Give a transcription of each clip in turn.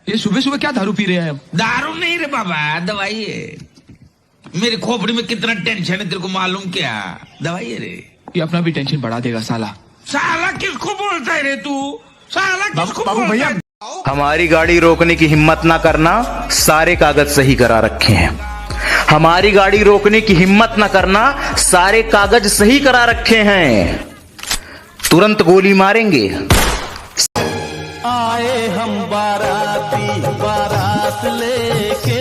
ये सुबह सुबह क्या दारू पी रहे हैं? दारू नहीं रे बाबा, दवाई है। मेरी खोपड़ी में कितना टेंशन है तेरे को मालूम क्या? दवाई है रे। ये अपना भी टेंशन बढ़ा देगा साला। साला किसको बोलता है रे तू? साला किसको बाबू बोलता भैया, है? हमारी गाड़ी रोकने की हिम्मत ना करना, सारे कागज सही करा रखे हैं। हमारी गाड़ी रोकने की हिम्मत ना करना, सारे कागज सही करा रखे हैं। तुरंत गोली मारेंगे। आए हम बाराती बारात लेके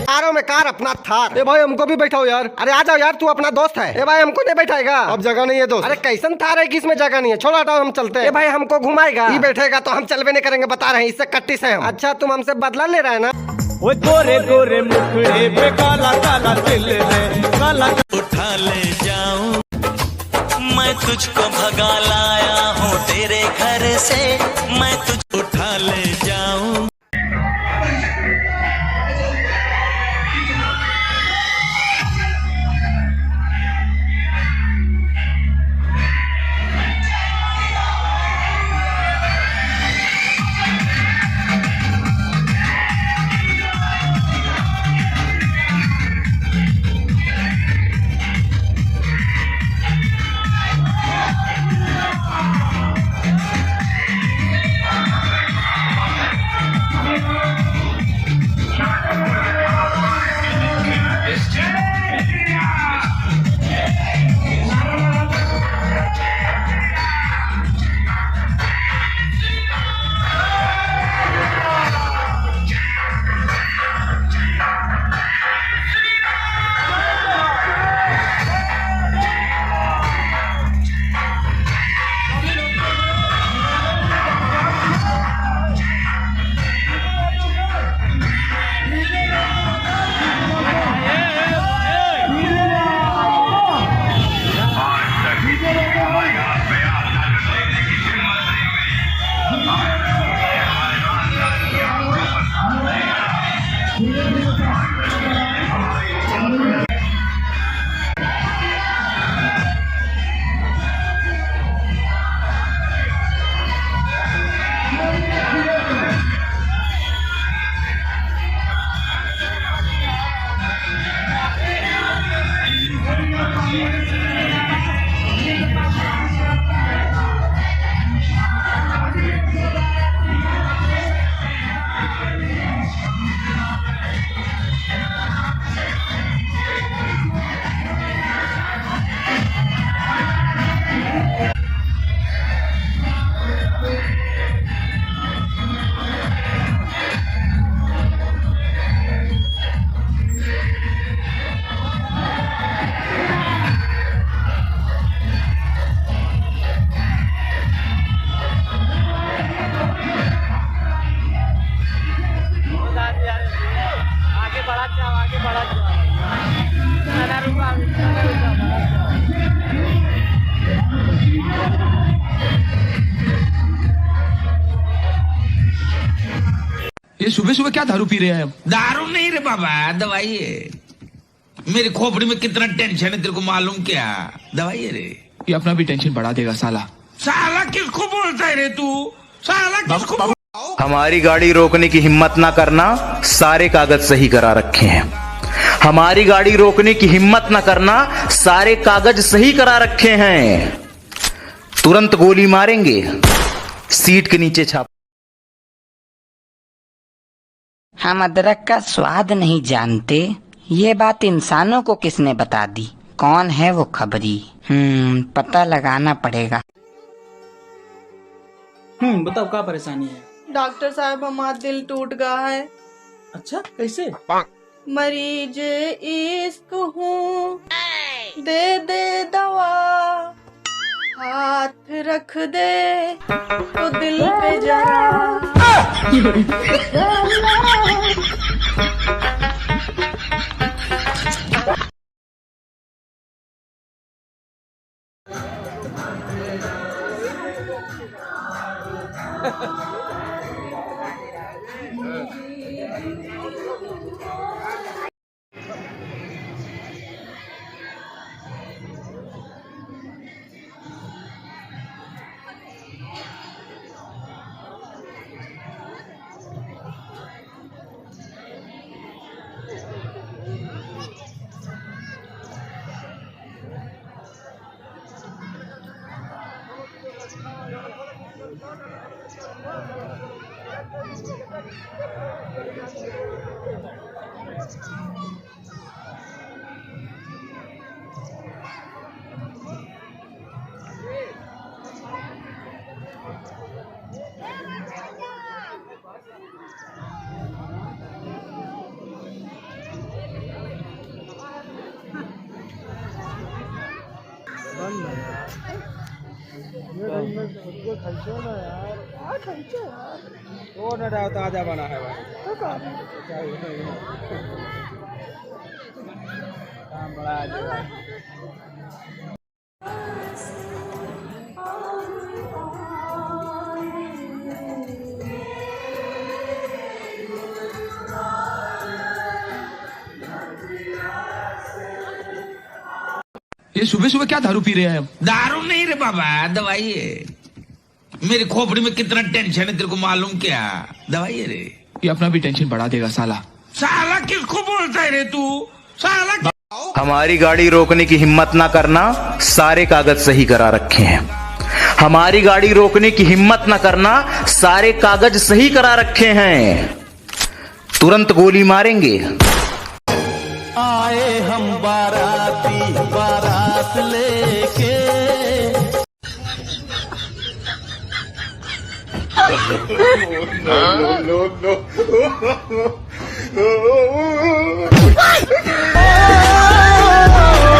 कारों में कार अपना थार। ए भाई हमको भी बैठाओ यार। अरे आ जाओ यार, तू अपना दोस्त है। ए भाई हमको नहीं बैठाएगा? अब जगह नहीं है दोस्त। अरे कैसन थार है कि इसमें जगह नहीं है? छोड़ हटाओ, हम चलते हैं। ए भाई हमको घुमाएगा? ये बैठेगा तो हम चलवे नहीं करेंगे, बता रहे हैं, इससे कट्टी से हम। अच्छा तुम हमसे बदला ले रहे हैं ना? वो गोरे गोरे मुखड़े पे काला काला दिल है, काला उठा ले जाऊं मैं तुझको भगा लाया हूँ तेरे घर से, मैं तुझ उठा ले जाऊं। ये सुबह सुबह क्या दारू पी रहे हैं? दारू नहीं रे बाबा, दवाई है। मेरी खोपड़ी में कितना टेंशन है तेरे को मालूम क्या? दवाई है रे। ये अपना भी टेंशन बढ़ा देगा साला। साला किसको बोलता है रे तू? साला किसको बाबू हमारी गाड़ी रोकने की हिम्मत ना करना, सारे कागज सही करा रखे हैं। हमारी गाड़ी रोकने की हिम्मत ना करना, सारे कागज सही करा रखे हैं। तुरंत गोली मारेंगे। सीट के नीचे छाप। हम अदरक का स्वाद नहीं जानते, ये बात इंसानों को किसने बता दी? कौन है वो खबरी? पता लगाना पड़ेगा। बताओ क्या परेशानी है? डॉक्टर साहब हमारा दिल टूट गया है। अच्छा कैसे? मरीज इश्क हूँ, दे दे दवा, हाथ रख दे तो दिल पे जरा। ताजा बना है भाई। बड़ा ये सुबह सुबह क्या दारू पी रहे हैं? दारू नहीं रे बाबा, दवाई है। मेरी खोपड़ी में कितना टेंशन है तेरे को मालूम क्या? दवाई है रे। ये अपना भी टेंशन बढ़ा देगा साला। साला किसको बोलता है रे तू? साला हमारी गाड़ी रोकने की हिम्मत ना करना, सारे कागज सही करा रखे हैं। हमारी गाड़ी रोकने की हिम्मत ना करना, सारे कागज सही करा रखे हैं। तुरंत गोली मारेंगे। आए हम बाराती बारात लेके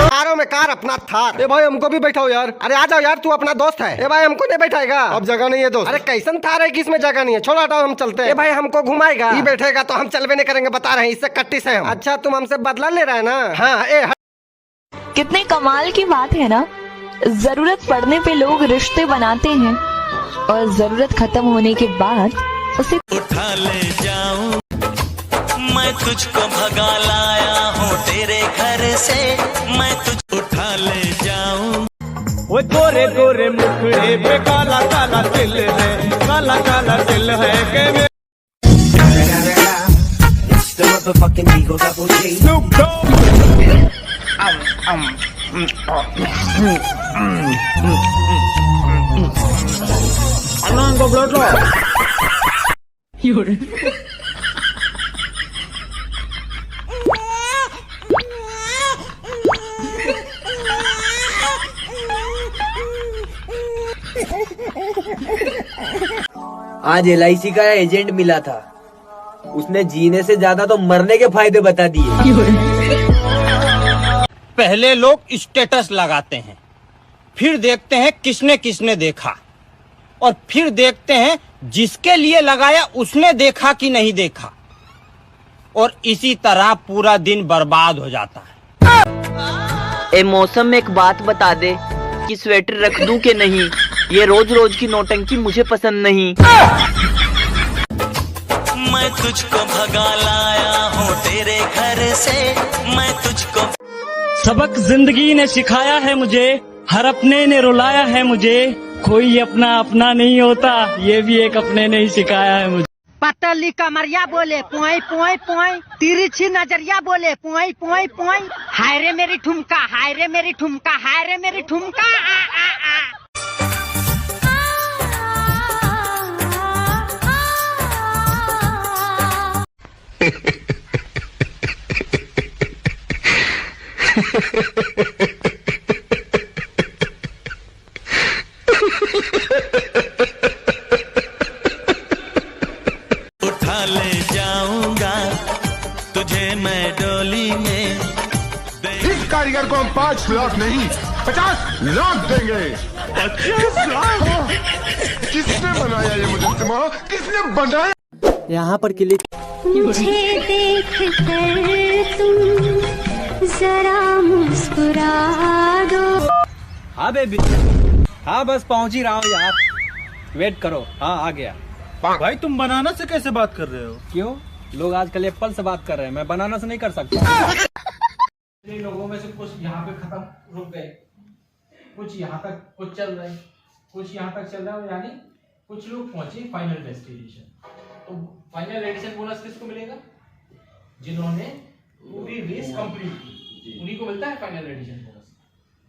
कारों में कार अपना थार। ए भाई हमको भी बैठाओ यार। अरे आ जाओ यार, तू अपना दोस्त है। ए भाई हमको नहीं बैठाएगा? अब जगह नहीं है दोस्त। अरे कैसन थार है कि इसमें जगह नहीं है? छोड़ हटाओ, हम चलते हैं। ए भाई हमको घुमाएगा? ये बैठेगा तो हम चलवे नहीं करेंगे, बता रहे हैं, इससे कट्टी से हम। अच्छा तुम हमसे बदला ले रहे हैं ना? हाँ। कितने कमाल की बात है ना। जरूरत पड़ने पे लोग रिश्ते बनाते हैं और जरूरत खत्म होने के बाद उसे उठा ले जाऊं, मैं तुझको भगा लाया हूँ तेरे घर से, मैं तुझ उठा ले जाऊं। वो गोरे गोरे मुखड़े पे काला काला दिल है, काला काला दिल है के मेरे आज LIC का एजेंट मिला था, उसने जीने से ज्यादा तो मरने के फायदे बता दिए। पहले लोग स्टेटस लगाते हैं, फिर देखते हैं किसने किसने देखा, और फिर देखते हैं जिसके लिए लगाया उसने देखा कि नहीं देखा, और इसी तरह पूरा दिन बर्बाद हो जाता है। ए मौसम में एक बात बता दे कि स्वेटर रख दूं कि नहीं, ये रोज रोज की नौटंकी मुझे पसंद नहीं। मैं तुझको भगा लाया हूँ तेरे घर से, मैं तुझको सबक जिंदगी ने सिखाया है मुझे, हर अपने ने रुलाया है मुझे, कोई अपना अपना नहीं होता, ये भी एक अपने ने ही सिखाया है मुझे। पतली कमरिया बोले पोई पोई पोई, तिरछी नजरिया बोले पोई पोई पोई, हाय रे मेरी ठुमका, हाय रे मेरी ठुमका, हाय रे मेरी ठुमका। उठा ले जाऊंगा तुझे मैं डोली में। इस कारीगर को हम 5 लाख नहीं 50 लाख देंगे। 50 लाख? किसने बनाया ये मुजस्समा? किसने बनाया? यहाँ पर क्लिक। मुझे देख कर तुम जरा मुस्कुरा दो। हाँ बेबी, हाँ बस पहुंच ही रहा हूँ यार, वेट करो। हाँ आ गया। भाई तुम बनाना से कैसे बात कर रहे हो? क्यों? लोग आजकल एप्पल से बात कर रहे हैं, मैं बनाना से नहीं कर सकता। लोगों में से कुछ यहाँ पे खत्म रुक गए, कुछ यहाँ तक कुछ चल रहे, कुछ यहाँ तक चल रहा है, यानी कुछ लोग पहुंचे फाइनल डेस्टिनेशन। तो फाइनल एडिशन बोनस किसको मिलेगा? जिन्होंने पूरी रेस कंप्लीट की, उन्हीं को मिलता है फाइनल एडिशन बोनस।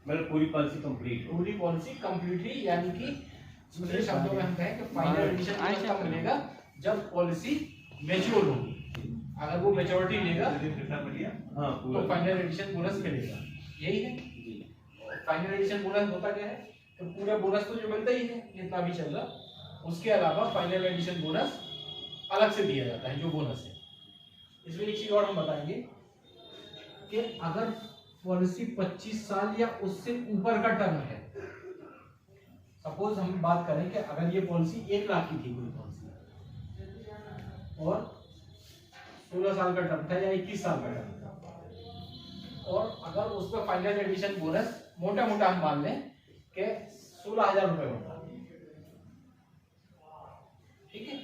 मतलब पूरी पॉलिसी कंप्लीट, पूरी पॉलिसी कंप्लीटली, यानी कि दूसरे शब्दों में हम कहें कि फाइनल एडिशन बोनस तब मिलेगा जब पॉलिसी मैच्योर होगी, अगर वो मेच्योरिटी लेगा तो फाइनल एडिशन बोनस मिलेगा। यही है फाइनल एडिशन बोनस होता क्या है, तो पूरा बोनस तो जो मिलता ही है जितना भी चल रहा, उसके अलावा फाइनल एडिशन बोनस अलग से दिया जाता है जो बोनस है। इसमें एक चीज और हम बताएंगे कि अगर पॉलिसी 25 साल या उससे ऊपर का टर्म है, सपोज हम बात करें कि अगर ये पॉलिसी 1 लाख की थी कोई पॉलिसी और 16 साल का टर्म था या 21 साल का टर्म था, और अगर उस पर फाइनल एडिशन बोनस मोटा मोटा हम मान लें कि 16,000 रुपए होता, ठीक है,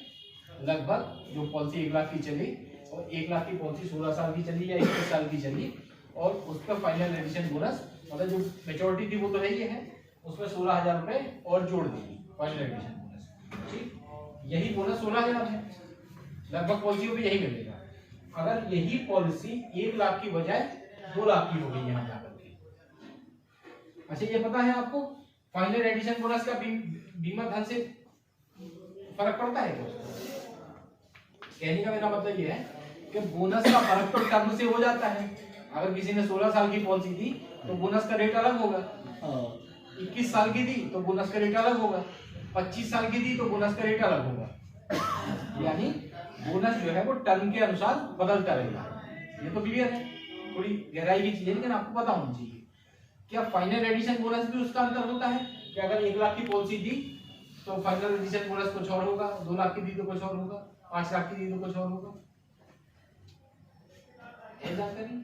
लगभग जो पॉलिसी 1 लाख की चली और 1 लाख की पॉलिसी 16 साल की चली या 21 साल की चली, और उस पर फाइनल एडिशन बोनस मतलब जो मेच्योरिटी थी वो तो है ही है, उसमें 16,000 रुपए और जोड़ देंगे फाइनल एडिशन बोनस, ठीक। यही बोनस 16,000 है, लगभग पॉलिसियों में यही मिलेगा। अगर यही पॉलिसी 1 लाख की बजाय 2 लाख की हो गई यहाँ जाकर के, अच्छा ये पता है आपको फाइनल एडिशन बोनस का बीमा धन से फर्क पड़ता है क्या? कहने का मेरा मतलब ये है कि बोनस का फर्क तो टर्म से हो जाता है। अगर किसी ने 16 साल की पॉलिसी थी तो बोनस का रेट अलग होगा, 21 साल की थी तो बोनस का रेट अलग होगा, 25 साल की थी तो बोनस का रेट अलग होगा। यानी बोनस जो है वो टर्म के अनुसार बदलता रहेगा। ये तो क्लियर है, थोड़ी गहराई की चीज है लेकिन आपको पता होना चाहिए। क्या फाइनल एडिशन बोनस भी उसका अंतर होता है कि अगर 1 लाख की पॉलिसी दी तो फाइनल एडिशन बोनस कुछ और होगा, 2 लाख की दी तो कुछ और होगा, 5 लाख की दी तो कुछ और होगा। ये जानकारी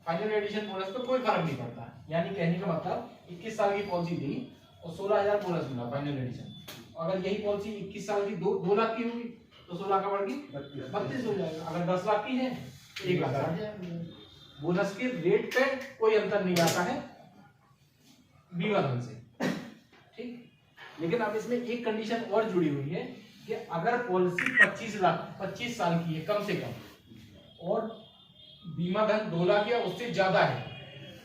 फाइनल एडिशन बोनस पे कोई फर्क नहीं पड़ता। यानी कहने का मतलब 21 साल की पॉलिसी दी और 16,000 बोनस मिला फाइनल एडिशन, अगर यही पॉलिसी 21 साल की 2 लाख की होगी तो 16 का बढ़ के 32 हो जाएगा, अगर 10 लाख की है तो 1 लाख बढ़ जाएगा। बोनस के रेट पे कोई अंतर नहीं आता है बीमा धन से, ठीक। लेकिन अब इसमें एक कंडीशन और जुड़ी हुई है कि अगर पॉलिसी 25 साल की है कम से कम और बीमा धन 2 लाख या उससे ज्यादा है,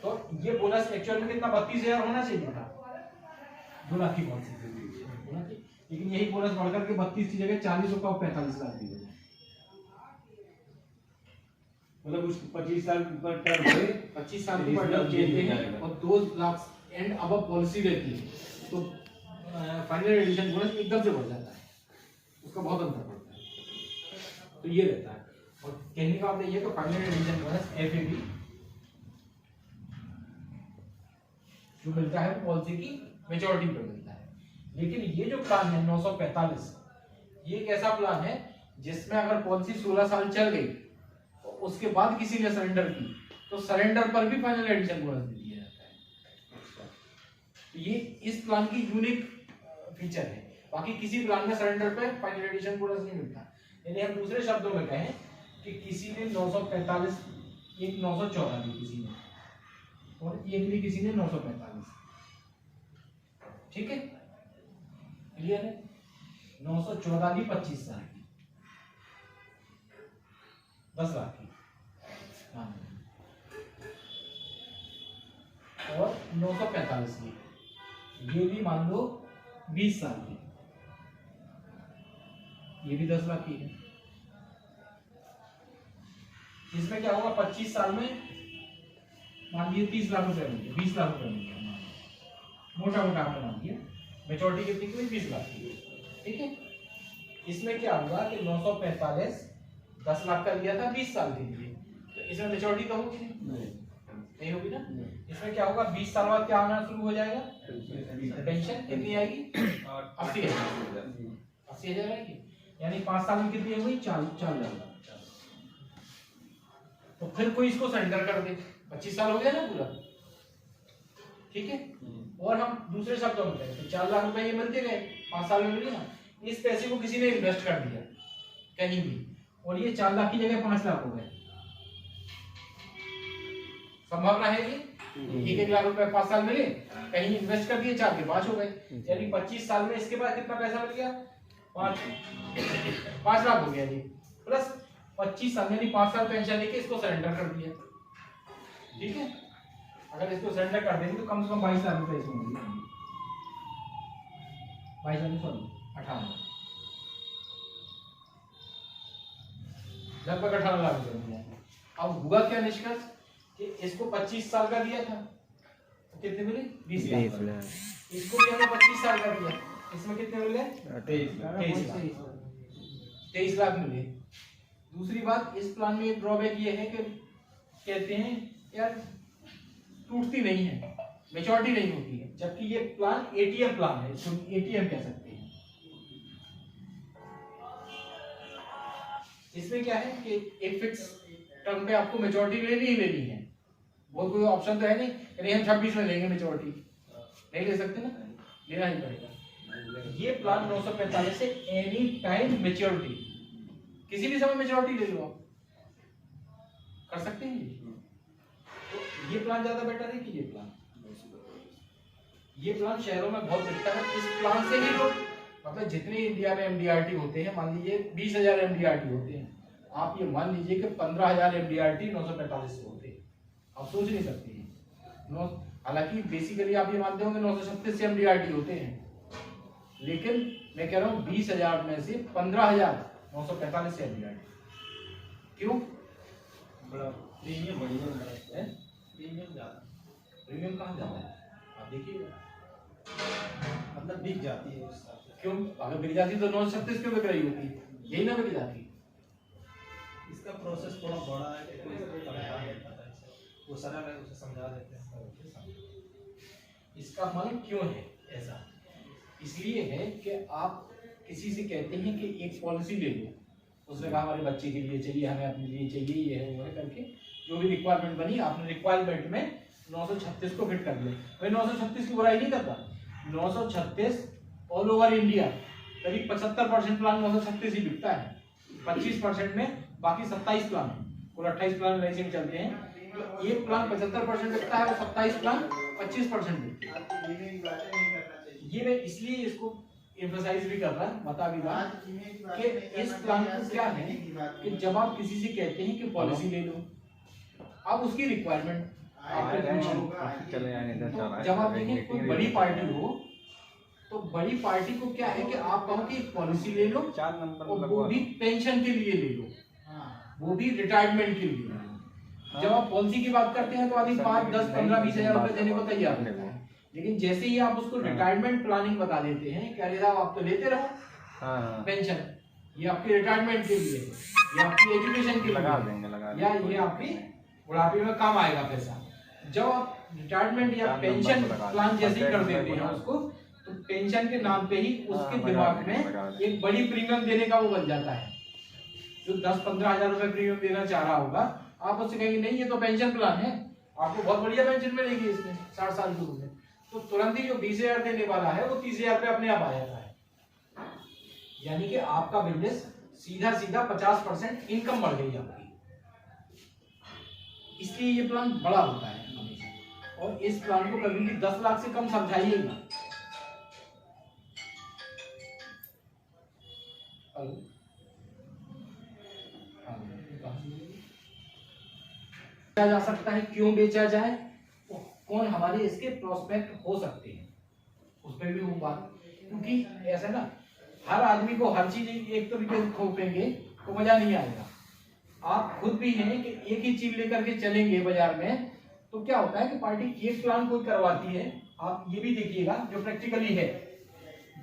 तो ये बोनस एक्चुअल में कितना 32,000 होना चाहिए था 2 लाख की पॉलिसी, लेकिन यही बोनस बढ़कर के 32 की जगह 40 रुपया और 45 लाख दी गई। मतलब उस 25 साल पर टर्म है, 25 साल की पर टर्म देते हैं और 2 लाख एंड अब पॉलिसी रहती है तो फाइनल एडिशन बोनस एकदम से बढ़ जाता है, उसका बहुत अंतर पड़ता है। तो ये रहता है, और कहने का मतलब ये तो फाइनल एडिशन बोनस एफएबी जो मिलता है पॉलिसी की मेच्योरिटी पर मिलता है। लेकिन ये जो प्लान है 945, ये एक ऐसा प्लान है जिसमें अगर पॉलिसी 16 साल चल गई तो उसके बाद किसी ने सरेंडर की तो सरेंडर पर भी फाइनल एडिशन बोनस दिया जाता है। तो ये इस प्लान की यूनिक फीचर है, बाकी किसी प्लान में सरेंडर पे फाइनल एडिशन बोनस नहीं मिलता। यानी हम दूसरे शब्दों में कहें कि किसी ने 945 एक 914 दी किसी ने और एक भी किसी ने 945, ठीक है, क्लियर है। 914 दी 25 साल की 10 लाख की, हाँ, और 945 की ये भी मान लो 20 साल की, ये भी 10 लाख की है। इसमें क्या होगा 25 साल में मान लीजिए 30 लाख रुपए मिल गए, 20 लाख रुपए मिल गए, मोटा मोटा आपने मान लिया, मेच्योरिटी कितनी की 20 लाख की, ठीक है। इसमें क्या होगा कि 945 10 लाख का लिया था 20 साल के लिए, तो इसमें मेच्योरिटी तो होगी नहीं होगी ना। इसमें क्या होगा 20 साल बाद क्या आना शुरू हो जाएगा, पेंशन कितनी आएगी 80,000 आएगी, यानी 5 साल में कितनी होगी 4 लाख। तो फिर कोई इसको सरेंडर कर दे, 25 साल हो गया ना पूरा, ठीक है। और हम दूसरे शब्दों में कहें तो 4 लाख रुपए ये मिलते गए 5 साल में मिले ना, इस पैसे को किसी ने इन्वेस्ट कर दिया कहीं भी और ये 4 लाख की जगह 5 लाख हो गए, संभावना है ये 1 लाख रुपए 5 साल मिले, कहीं इन्वेस्ट कर दिए 4 के 5 हो गए, यानी 25 साल में इसके बाद कितना पैसा मिल गया 5 लाख हो गया जी, प्लस 25 साल यानी 5 साल पेंशन लेके इसको सरेंडर कर दिया, ठीक है। अगर इसको सरेंडर कर देंगे तो कम से कम 22 लाख रुपए इसमें मिलेंगे, 22 सॉरी 58, लगभग 18 लाख रुपए मिला। अब हुआ क्या निष्कर्ष कि इसको 25 साल का दिया था, तो कितने मिले? 20 लाख। इसको भी हमने 25 साल का दिया, इसमें कितने मिले? 23 लाख मिले। दूसरी बात, इस प्लान में एक ड्रॉबैक ये है कि कहते हैं यार टूटती नहीं है, मैच्योरिटी नहीं होती है, जबकि ये प्लान एटीएम प्लान है, इसको एटीएम कह सकते हैं। इसमें क्या है कि एक फिक्स टर्म पे आपको मैच्योरिटी लेनी ही लेनी है, वो कोई ऑप्शन तो है नहीं कि हम 26 में लेंगे मैच्योरिटी, नहीं ले सकते ना, लेना ही पड़ेगा। ये प्लान 945 से एनी टाइम मैच्योरिटी, किसी भी समय मैच्योरिटी ले लो आप, कर सकते हैं। तो ये प्लान ज्यादा बेटर है कि ये प्लान? ये प्लान शहरों में बहुत बिकता है। इस प्लान से ही लोग, मतलब जितने इंडिया में एमडीआरटी होते हैं, मान लीजिए 20,000 एमडीआरटी होते हैं, आप ये मान लीजिए कि 15,000 एमडीआरटी 945 से होते हैं। आप सोच नहीं सकते हैं। हालांकि बेसिकली आप ये मानते होंगे 936 से एमडीआरटी होते हैं, लेकिन मैं कह रहा हूँ 20,000 में से 15,945 से एमडीआरटी। क्यों? बड़ा प्रीमियम है, प्रीमियम ज्यादा। प्रीमियम कहाँ ज्यादा है आप देखिएगा, मतलब बिक जाती है। क्यों? अगर बिक जाती तो 936 क्यों बिक रही होती? यही ना बिक जाती। इसका प्रोसेस थोड़ा बड़ा है, वो सरल है, उसे समझा देते हैं। इसका मन क्यों है ऐसा? इसलिए है कि आप किसी से कहते हैं कि एक पॉलिसी ले लो, उसने कहा हमारे बच्चे के लिए चाहिए, हमें अपने लिए चाहिए, ये है वो है करके जो भी रिक्वायरमेंट बनी, आपने रिक्वायरमेंट में 936 को फिट कर दिया। भाई 936 की बुराई नहीं करता, 936 ऑल ओवर इंडिया करीब 75% प्लान 936 ही बिकता है, 25% में बाकी 27 प्लान है, कुल 28 प्लान लाइसेंस चलते हैं, तो एक प्लान 75% बिकता है और 27 प्लान 25% बिकते हैं। ये मैं इसलिए इसको एम्फसाइज भी कर रहा, बता भी रहा कि इस प्लान को क्या है कि जब आप किसी से कहते हैं कि पॉलिसी ले लो, आप उसकी रिक्वायरमेंट जब आप देखें कोई बड़ी पार्टी हो, तो बड़ी पार्टी को क्या है कि आप कहो कि पॉलिसी ले लो, और वो भी पेंशन के लिए ले लो, वो भी रिटायरमेंट के लिए। जब आप पॉलिसी की बात करते हैं तो आदमी 5, 10, 15, 20 हजार रुपए देने को तैयार है, लेकिन जैसे ही आप उसको रिटायरमेंट प्लानिंग बता देते हैं कि अरे साहब आप तो लेते रहो पेंशन, ये आपके रिटायरमेंट के लिए, ये आपकी एजुकेशन के लिए, या ये आपकी बुढ़ापे में काम आएगा पैसा। जब आप रिटायरमेंट या पेंशन प्लान जैसे ही कर देते हैं उसको, तो पेंशन के नाम पे ही उसके दिमाग में एक बड़ी प्रीमियम देने का वो बन जाता है। जो 10-15 हजार रुपए प्रीमियम देना चाह रहा होगा, आप उससे कहेंगे नहीं ये तो पेंशन प्लान है, आपको बहुत बढ़िया पेंशन मिलेगी इसमें 60 साल की उम्र में, तो तुरंत ही जो 20,000 देने वाला है वो 30,000 पे अपने आप आ जाता है। यानी कि आपका बिजनेस सीधा 50% इनकम बढ़ गई आपकी। इसलिए ये प्लान बड़ा होता है हमेशा, और इस प्लान को कभी भी 10 लाख से कम समझाइएगा। बेचा जा सकता है, क्यों बेचा जाए, कौन हमारे इसके प्रोस्पेक्ट हो सकते हैं, उसमें भी वो बात, क्योंकि ऐसा ना हर आदमी को हर चीज एक तरीके से खोपेंगे तो मजा नहीं आएगा। आप खुद भी हैं कि एक ही चीज लेकर के चलेंगे बाजार में, तो क्या होता है कि पार्टी एक प्लान कोई करवाती है, आप ये भी देखिएगा जो प्रैक्टिकली है,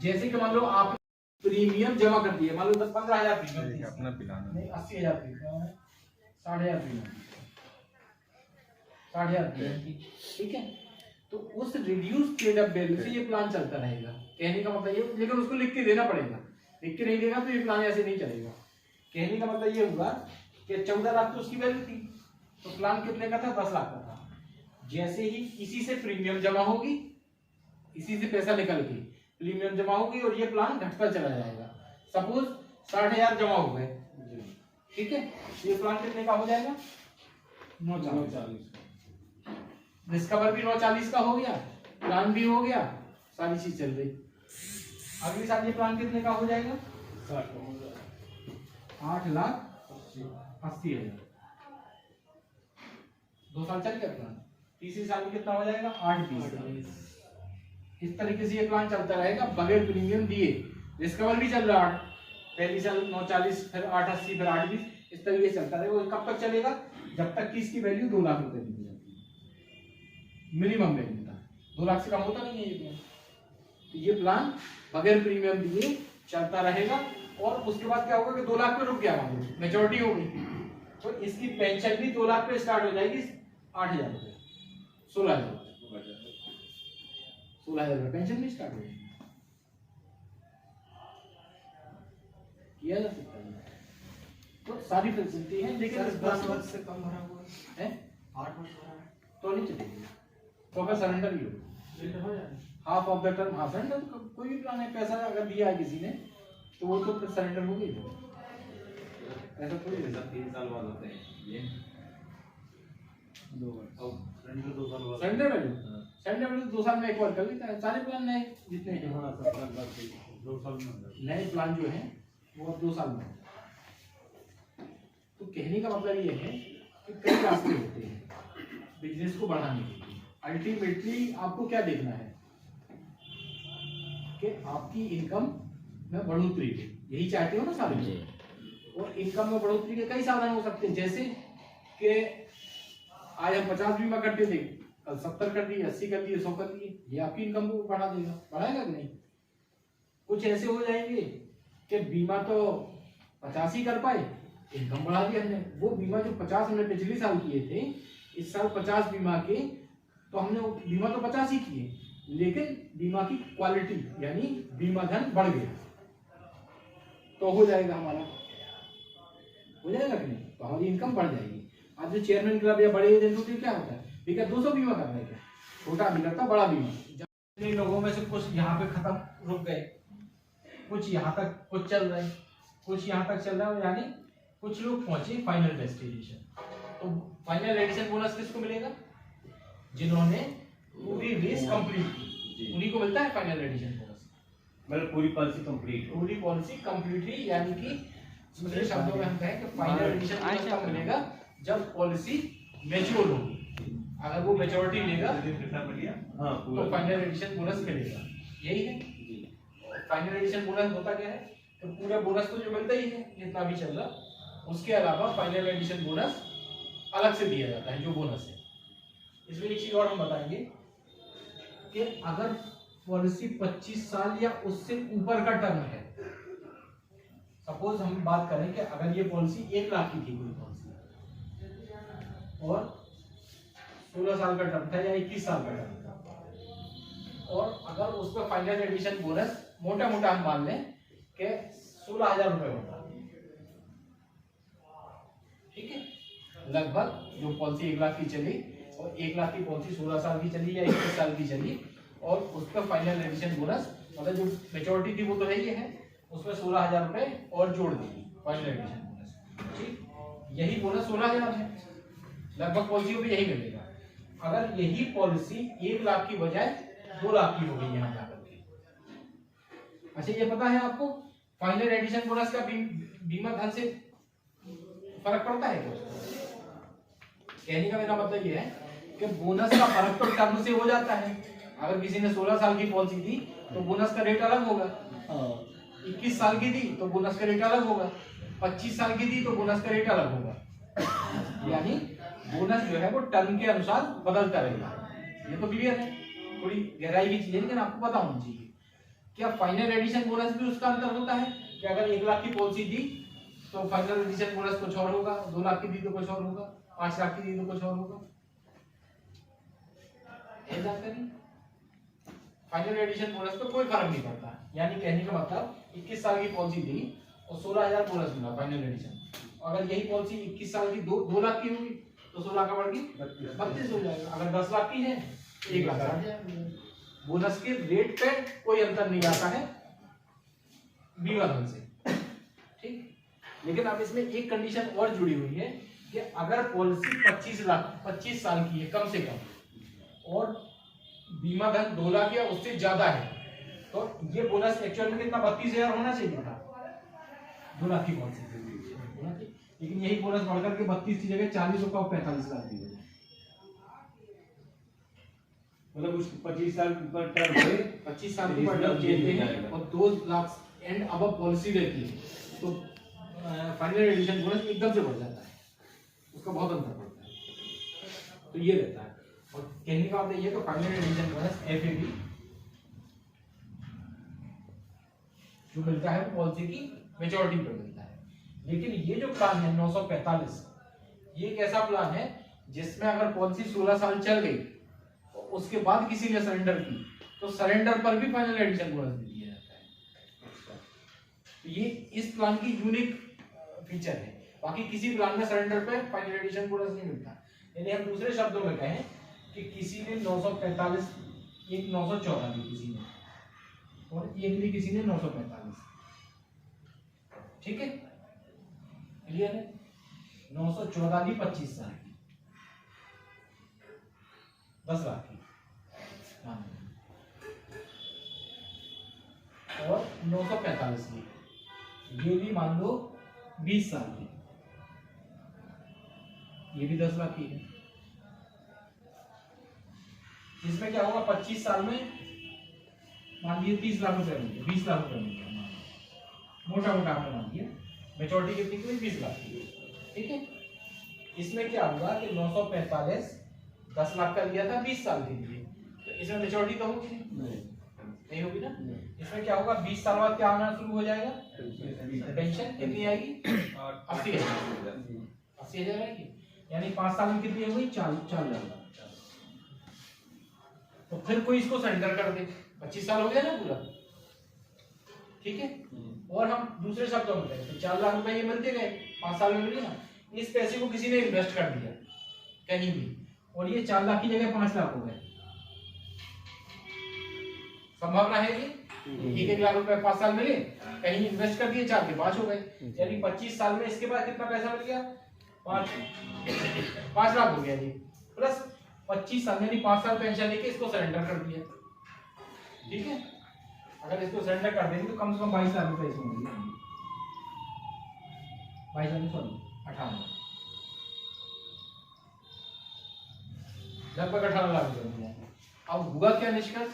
जैसे कि मान लो आप प्रीमियम जमा कर दिए, मान लो 10-15 हजार प्रीमियम, अपना पिलाना नहीं 80,000 प्रीमियम, 60,000 प्रीमियम, 60,000 प्रीमियम, ठीक है, तो उस रिड्यूस पेड अप वैल्यू से ये प्लान चलता रहेगा। कहने का मतलब ये, लेकिन उसको लिख के देना पड़ेगा, लिख के नहीं देगा तो ये प्लान ऐसे नहीं चलेगा। कहने का मतलब ये हुआ कि 14 लाख तो उसकी वैल्यू थी, तो प्लान कितने का था? 10 लाख का था। जैसे ही इसी से प्रीमियम जमा होगी, इसी से पैसा निकल के प्रीमियम जमा होगी और ये प्लान घटता चला जाएगा। सपोज 60,000 जमा हो गए, ठीक है, ये प्लान कितने का हो जाएगा? 940। डिस्कवर भी 940 का हो गया, प्लान भी हो गया, सारी चीज चल रही। अगले साल ये प्लान कितने का हो जाएगा? 8,80,000। 2 साल चल गया प्लान, तीसरे साल में कितना हो जाएगा? 8,20,000। इस तरीके से ये प्लान चलता रहेगा बगैर प्रीमियम दिए। डिस्कवर भी चल रहा है, पहली साल 940, फिर 880, फिर 820, इस तरीके से चलता रहेगा। कब तक चलेगा? जब तक कि इसकी वैल्यू 2 लाख रुपए की हो जाती है, मिनिमम वैल्यू था। 2 लाख से कम होता नहीं है ये प्लान। तो ये प्लान बगैर प्रीमियम दिए चलता रहेगा। और उसके बाद क्या होगा कि 2 लाख पे रुक गया, मेच्योरिटी हो गई, तो इसकी पेंशन भी 2 लाख पे स्टार्ट हो जाएगी 8,000 रुपये, 16,000 रुपये पेंशन भी स्टार्ट हो जाएगी। किया जा सकता है तो सारी फैसिलिटी है, लेकिन 10 वर्ष से कम भरा हुआ है, 8 वर्ष भरा है तो नहीं चलेगी, तो फिर सरेंडर ही हो जाए हाफ ऑफ द टर्म। हाँ सरेंडर कोई भी प्लान है, पैसा अगर दिया है किसी ने तो वो तो फिर सरेंडर हो गई, ऐसा थोड़ी 3 साल बाद होते हैं ये 2 सरेंडर 2 साल बाद। सरेंडर वैल्यू 2 साल में एक बार कर लेता है सारे प्लान नए जितने हैं। 2 साल में नए प्लान जो है वो 2 साल में। तो कहने का मतलब ये है कि कई रास्ते होते हैं बिजनेस को बढ़ाने के लिए। अल्टीमेटली आपको क्या देखना है कि आपकी इनकम में बढ़ोतरी, यही चाहते हो ना सारे। और इनकम में बढ़ोतरी के कई साधन हो सकते हैं, जैसे कि आज हम 50 बीमा करते थे, कल 70 कर दिए, 80 कर दिए, 100 कर दिए, ये आपकी इनकम को बढ़ा देगा, बढ़ाएगा कि नहीं? कुछ ऐसे हो जाएंगे कि बीमा तो 50 ही कर पाए, इनकम बढ़ा दी हमने। वो बीमा जो 50 हमने पिछले साल किए थे, इस साल 50 बीमा के, तो हमने बीमा तो 50 ही किए, लेकिन बीमा की क्वालिटी यानी बीमा धन बढ़ गया, तो हो जाएगा हमारा, हो जाएगा कि नहीं? तो हमारी इनकम बढ़ जाएगी। आज जो चेयरमैन क्लब या बड़े एजेंट होते क्या होता है, ठीक 200 बीमा कर रहे हैं, छोटा भी लगता बड़ा बीमा। जिन लोगों में से कुछ यहाँ पे खत्म रुक गए, कुछ यहाँ तक कुछ चल रहे, कुछ यहाँ तक चल रहा है, यानी कुछ लोग पहुंचे फाइनल डेस्टिनेशन। तो फाइनल एडिशन बोनस किसको मिलेगा? जिन्होंने पूरी रेस कंप्लीट की, उन्हीं को मिलता है फाइनल एडिशन बोनस। मतलब पूरी पॉलिसी कंप्लीट, पूरी पॉलिसी कंप्लीट ही, यानी कि दूसरे शब्दों में हम कहें कि फाइनल एडिशन बोनस कब मिलेगा? जब पॉलिसी मैच्योर होगी। अगर वो मैच्योरिटी लेगा तो फाइनल एडिशन बोनस मिलेगा। यही है फाइनल एडिशन बोनस। होता क्या है तो पूरा बोनस तो जो मिलता ही है जितना भी चल रहा, उसके अलावा फाइनल एडिशन बोनस अलग से दिया जाता है जो बोनस है। इसमें एक चीज और हम बताएंगे कि अगर पॉलिसी 25 साल या उससे ऊपर का टर्म है, सपोज हम बात करें कि अगर ये पॉलिसी 1 लाख की थी कोई पॉलिसी और 16 साल का टर्म था या 21 साल का टर्म था, और अगर उसका फाइनल एडिशन बोनस मोटा मोटा हम मान लें कि 16,000 रुपए होता, ठीक है, लगभग जो पॉलिसी 1 लाख की चली और 1 लाख की पॉलिसी 16 साल की चली या 21 साल की चली, और उसका फाइनल एडिशन बोनस मतलब जो मेच्योरिटी थी वो तो है ही है, उसमें 16,000 रुपए और जोड़ दी फाइनल एडिशन बोनस, ठीक। यही बोनस 16,000 है, लगभग पॉलिसियों में यही मिलेगा। अगर यही पॉलिसी 1 लाख की बजाय 2 लाख की हो गई यहाँ जाकर के, अच्छा ये पता है आपको फाइनल एडिशन बोनस का बीमा धन से फर्क पड़ता है क्या? कहने का मेरा मतलब ये है कि बोनस का फर्क तो टर्म से हो जाता है। अगर किसी ने 16 साल की पॉलिसी दी तो बोनस का रेट अलग होगा, 21 साल की दी तो बोनस का रेट अलग होगा, 25 साल की दी तो बोनस का रेट अलग होगा। यानी बोनस जो है वो टर्म के अनुसार बदलता रहेगा। ये तो क्लियर है, थोड़ी गहराई की चीज है, लेकिन आपको पता होना चाहिए। क्या फाइनल एडिशन बोनस भी उसका अंतर होता है कि अगर 1 लाख की पॉलिसी दी तो फाइनल एडिशन बोनस कुछ और होगा, 2 लाख की दी तो कुछ और होगा, 5 लाख की दी तो कुछ और होगा। फाइनल एडिशन बोनस पे कोई फर्क नहीं पड़ता। यानी कहने का मतलब 21 साल की पॉलिसी दी और 16,000 बोनस मिला फाइनल एडिशन, अगर यही पॉलिसी 21 साल की 2 लाख की होगी तो 16 का बढ़ गई 32 हो जाएगा। अगर 10 लाख की है 1 लाख बढ़ जाएगा। बोनस के रेट पे कोई अंतर नहीं आता है बीमा धन से, ठीक। लेकिन अब इसमें एक कंडीशन और जुड़ी हुई है कि अगर पॉलिसी 25 साल की है कम से कम और बीमा धन 2 लाख या उससे ज्यादा है, तो ये बोनस एक्चुअल में कितना 32,000 होना चाहिए था 2 लाख की पॉलिसी, लेकिन यही बोनस बढ़कर के 32 की जगह 40 का 45 लाख दी गई। मतलब उस 25 साल पर टर्म है, 25 साल की पर टर्म देते हैं और 2 लाख एंड अब पॉलिसी रहती है, तो फाइनल एडिशन बोनस एकदम से बढ़ जाता है, उसका बहुत अंतर पड़ता है। तो ये रहता है। और कहने का मतलब ये तो फाइनल एडिशन बोनस FAB जो मिलता है पॉलिसी की मेच्योरिटी पर मिलता है। लेकिन ये जो प्लान है 945, ये एक ऐसा प्लान है जिसमें अगर पॉलिसी 16 साल चल गई तो उसके बाद किसी ने सरेंडर की तो सरेंडर पर भी फाइनल एडिशन बोनस दे दिया जाता है। तो ये इस प्लान की यूनिक फीचर है। बाकी किसी प्लान में सरेंडर पे फाइनल एडिशन बोनस नहीं मिलता। यानी हम दूसरे शब्दों में कहें कि किसी ने 945, एक 914 दी किसी ने और एक दी किसी ने 945, ठीक है, क्लियर है। 914 दी 25 साल की 10 लाख की, और 945 की ये भी मान लो 20 साल की, ये भी 10 लाख की है। इसमें क्या होगा, 25 साल में मान लीजिए 30 लाख रुपए मिल गए, 20 लाख रुपए मिल गए, मोटा मोटा आपने मान लिया। मेच्योरिटी कितनी की 20 लाख की, ठीक है। इसमें क्या होगा कि 945 10 लाख का दिया था 20 साल के लिए, तो इसमें मेच्योरिटी तो होगी नहीं होगी ना। इसमें क्या होगा, 20 साल बाद क्या आना शुरू हो जाएगा, पेंशन कितनी आएगी, 80,000 आएगी। यानी 5 साल में कितनी होगी, 4 लाख। तो फिर कोई इसको सरेंडर कर दे, 25 साल हो गया ना पूरा, ठीक है। और हम दूसरे शब्दों में कहें तो 4 लाख रुपए ये मिलते गए, 5 साल में मिले ना। इस पैसे को किसी ने इन्वेस्ट कर दिया कहीं भी, और ये 4 लाख की जगह 5 लाख हो गए। संभावना है ये 1 लाख रुपए 5 साल मिले, कहीं इन्वेस्ट कर दिए, 4 के 5 हो गए। यानी 25 साल में इसके बाद कितना पैसा मिल गया, 5 लाख हो गया जी, प्लस 25 साल यानी 5 साल पेंशन लेके इसको सरेंडर कर दिया, ठीक है। अगर इसको सरेंडर कर देंगे तो कम से कम 22 लाख रुपए इसमें मिलेंगे, 18 लगभग 18 लाख रुपए मिले। अब हुआ क्या निष्कर्ष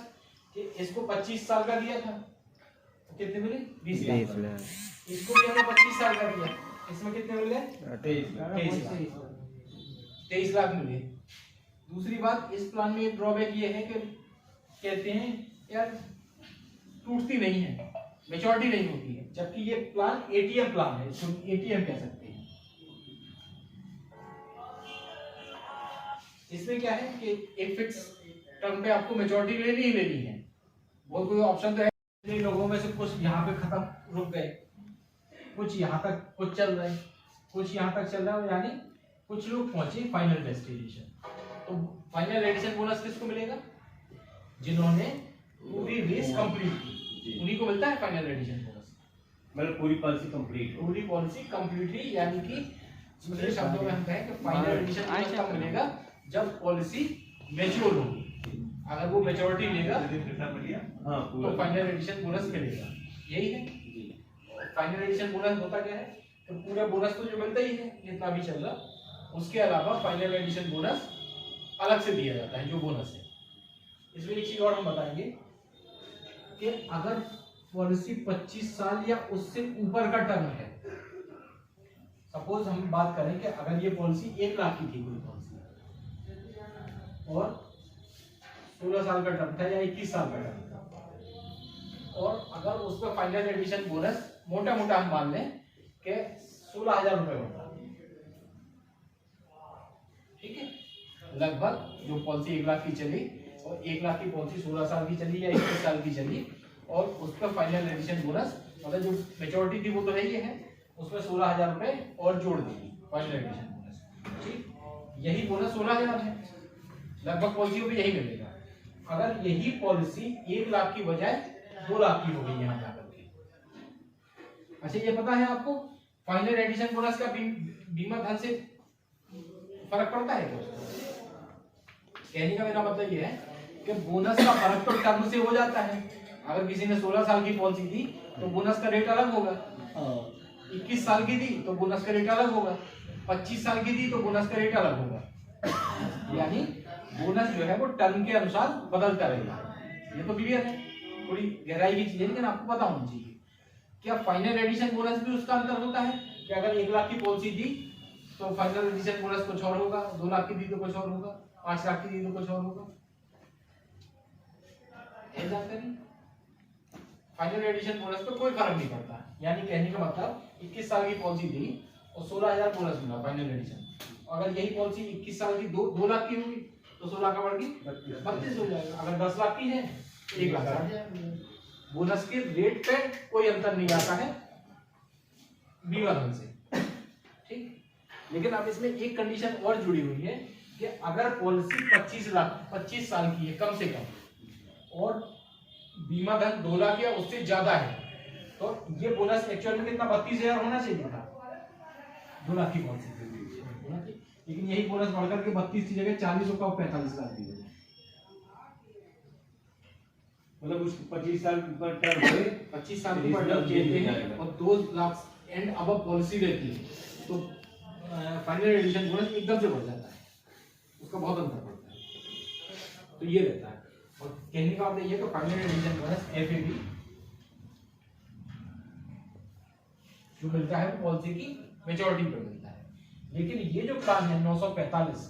कि इसको 25 साल का दिया था तो कितने मिले, 20 लाख। इसको भी हमने 25 साल का दिया, इसमें कितने मिले, 23 लाख मिले। दूसरी बात, इस प्लान में एक ड्रॉबैक ये है कि कहते हैं यार टूटती नहीं है, मेच्योरिटी नहीं होती है, जबकि ये प्लान ATM प्लान है, इसको ATM कह सकते हैं। इसमें क्या है कि एक फिक्स टर्म पे आपको मेच्योरिटी लेनी ही लेनी है, बहुत कोई ऑप्शन तो है। इन लोगों में से कुछ यहाँ पे खत्म रुक गए, कुछ यहाँ तक कुछ चल रहे, कुछ यहाँ तक चल रहा है, यानी कुछ लोग पहुंचे फाइनल डेस्टिनेशन। तो फाइनल एडिशन बोनस किसको मिलेगा, जिन्होंने पूरी रेस कंप्लीट की, उन्हीं को मिलता है फाइनल एडिशन बोनस। मतलब पूरी पॉलिसी कंप्लीट, पूरी पॉलिसी कंप्लीटली, यानी कि दूसरे शब्दों में हम कहें कि फाइनल एडिशन बोनस कब मिलेगा, जब पॉलिसी मैच्योर होगी। अगर वो मैच्योरिटी लेगा तो फाइनल एडिशन बोनस मिलेगा, यही है। फाइनल एडिशन बोनस होता क्या है, तो पूरा बोनस तो जो मिलता ही है जितना भी चल रहा, उसके अलावा फाइनल एडिशन बोनस अलग से दिया जाता है जो बोनस है। इसमें एक चीज और हम बताएंगे कि अगर पॉलिसी 25 साल या उससे ऊपर का टर्म है, सपोज हम बात करें कि अगर ये पॉलिसी 1 लाख की थी कोई पॉलिसी और 16 साल का टर्म था या 21 साल का टर्म था, और अगर उसमें फाइनल एडिशन बोनस मोटा मोटा हम मान लें कि 16,000 रुपए होता, ठीक है, लगभग जो पॉलिसी 1 लाख की चली और 1 लाख की पॉलिसी 16 साल की चली या 21 साल की चली, और उसका फाइनल एडिशन बोनस मतलब जो मेच्योरिटी थी वो तो है ही है, उसमें 16,000 रुपए और जोड़ देंगे फाइनल एडिशन बोनस, ठीक। यही बोनस 16,000 है, लगभग पॉलिसी को भी यही मिलेगा। अगर यही पॉलिसी 1 लाख की बजाय 2 लाख की हो गई यहाँ जाकर के, अच्छा ये पता है आपको फाइनल एडिशन बोनस का बीमा धन से फर्क पड़ता है क्या? कहने का मेरा मतलब ये है कि बोनस का फर्क तो टर्म से हो जाता है। अगर किसी ने 16 साल की पॉलिसी दी तो बोनस का रेट अलग होगा, 21 साल की दी तो बोनस का रेट अलग होगा, 25 साल की दी तो बोनस का रेट अलग होगा। यानी बोनस जो है वो टर्म के अनुसार बदलता रहेगा। ये तो क्लियर है, थोड़ी गहराई की चीज है लेकिन आपको पता होना चाहिए। क्या फाइनल एडिशन बोनस भी उसका अंतर होता है 1 लाख की पॉलिसी दी तो फाइनल एडिशन बोनस कुछ और होगा, 2 लाख की दी तो कुछ और होगा, 5 लाख की दी तो कुछ और होगा। फाइनल एडिशन बोनस पे कोई फर्क नहीं पड़ता। यानी कहने का मतलब 21 साल की पॉलिसी दी और 16,000 बोनस मिला फाइनल एडिशन। अगर यही पॉलिसी 21 साल की 2 लाख की होगी तो 16 का बढ़ गई 32 हो जाएगा। अगर 10 लाख की है 1 लाख आ जाएगा। बोनस के रेट पे कोई अंतर नहीं आता है बीमा धन से, ठीक। लेकिन अब इसमें एक कंडीशन और जुड़ी हुई है कि अगर पॉलिसी 25 साल की है कम से कम और बीमा धन 2 लाख या उससे ज्यादा है तो ये बोनस एक्चुअल में कितना 32,000 होना चाहिए था 2 लाख की पॉलिसी, लेकिन यही बोनस बढ़कर के 32 की जगह 40 का 45 लाख दी गई। मतलब उस 25 साल पर टर्म है, 25 साल की पर टर्म कहते हैं और 2 लाख एंड अब पॉलिसी रहती है तो फाइनल एडिशन बोनस एकदम से बढ़ जाता है, उसका बहुत अंतर पड़ता है। तो ये रहता है और कहने का मतलब ये तो फाइनल एडिशन बोनस एफएडी जो मिलता है पॉलिसी की मेच्योरिटी पर मिलता है। लेकिन ये जो प्लान है 945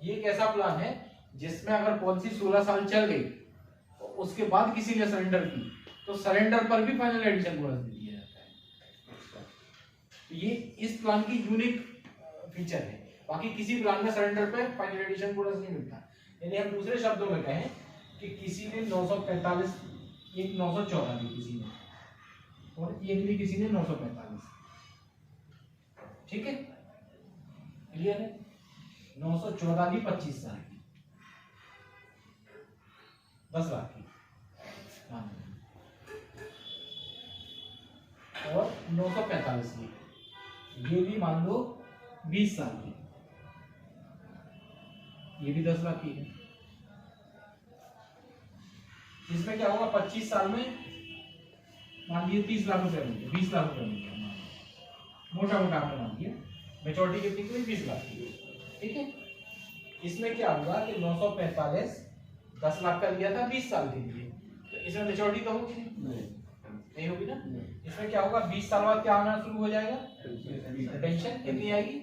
ये एक ऐसा प्लान है जिसमें अगर पॉलिसी 16 साल चल गई तो उसके बाद किसी ने सरेंडर की तो सरेंडर पर भी फाइनल एडिशन बोनस दे दिया जाता है। तो ये इस प्लान की यूनिक फीचर है, बाकी किसी प्लान में सरेंडर पे फाइनल एडिशन बोनस नहीं मिलता। यानी हम दूसरे शब्दों में कहें कि किसी ने 945 एक 914 दी किसी ने और एक भी किसी ने 945, ठीक है क्लियर है। 914 दी 25 साल की 10 लाख की और 945 की ये भी मान लो 20 साल की, ये भी 10 लाख की है। इसमें क्या होगा 25 साल में मान लीजिए 30 लाख रुपए मिलेंगे, 20 लाख रुपए मिलेंगे मोटा मोटा आपने मान लिया। मेच्योरिटी कितनी की 20 लाख की, ठीक है। इसमें क्या होगा कि 945 10 लाख का लिया था 20 साल के लिए तो इसमें मेच्योरिटी तो होगी नहीं होगी ना। इसमें क्या होगा 20 साल बाद क्या आना शुरू हो जाएगा पेंशन कितनी आएगी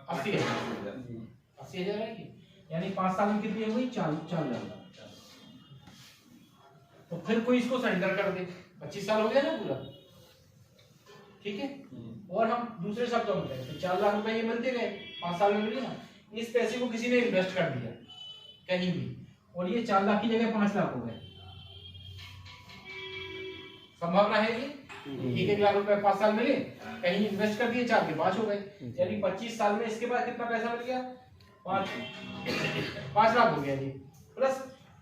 80,000 आएगी। यानी 5 साल में कितनी होगी 4 लाख। तो फिर कोई इसको सरेंडर कर दे 25 साल हो गया ना पूरा, ठीक है। और हम दूसरे शब्दों में कहें 4 लाख रुपए ये मिलते गए 5 साल में मिले ना, इस पैसे को किसी ने इन्वेस्ट कर दिया कहीं भी और ये 4 लाख की जगह 5 लाख हो गए। संभावना है ये 1 लाख रुपए 5 साल मिले, कहीं इन्वेस्ट कर दिए 4 के 5 हो गए। यानी 25 साल में इसके बाद कितना पैसा मिल गया 5 लाख हो गया जी, प्लस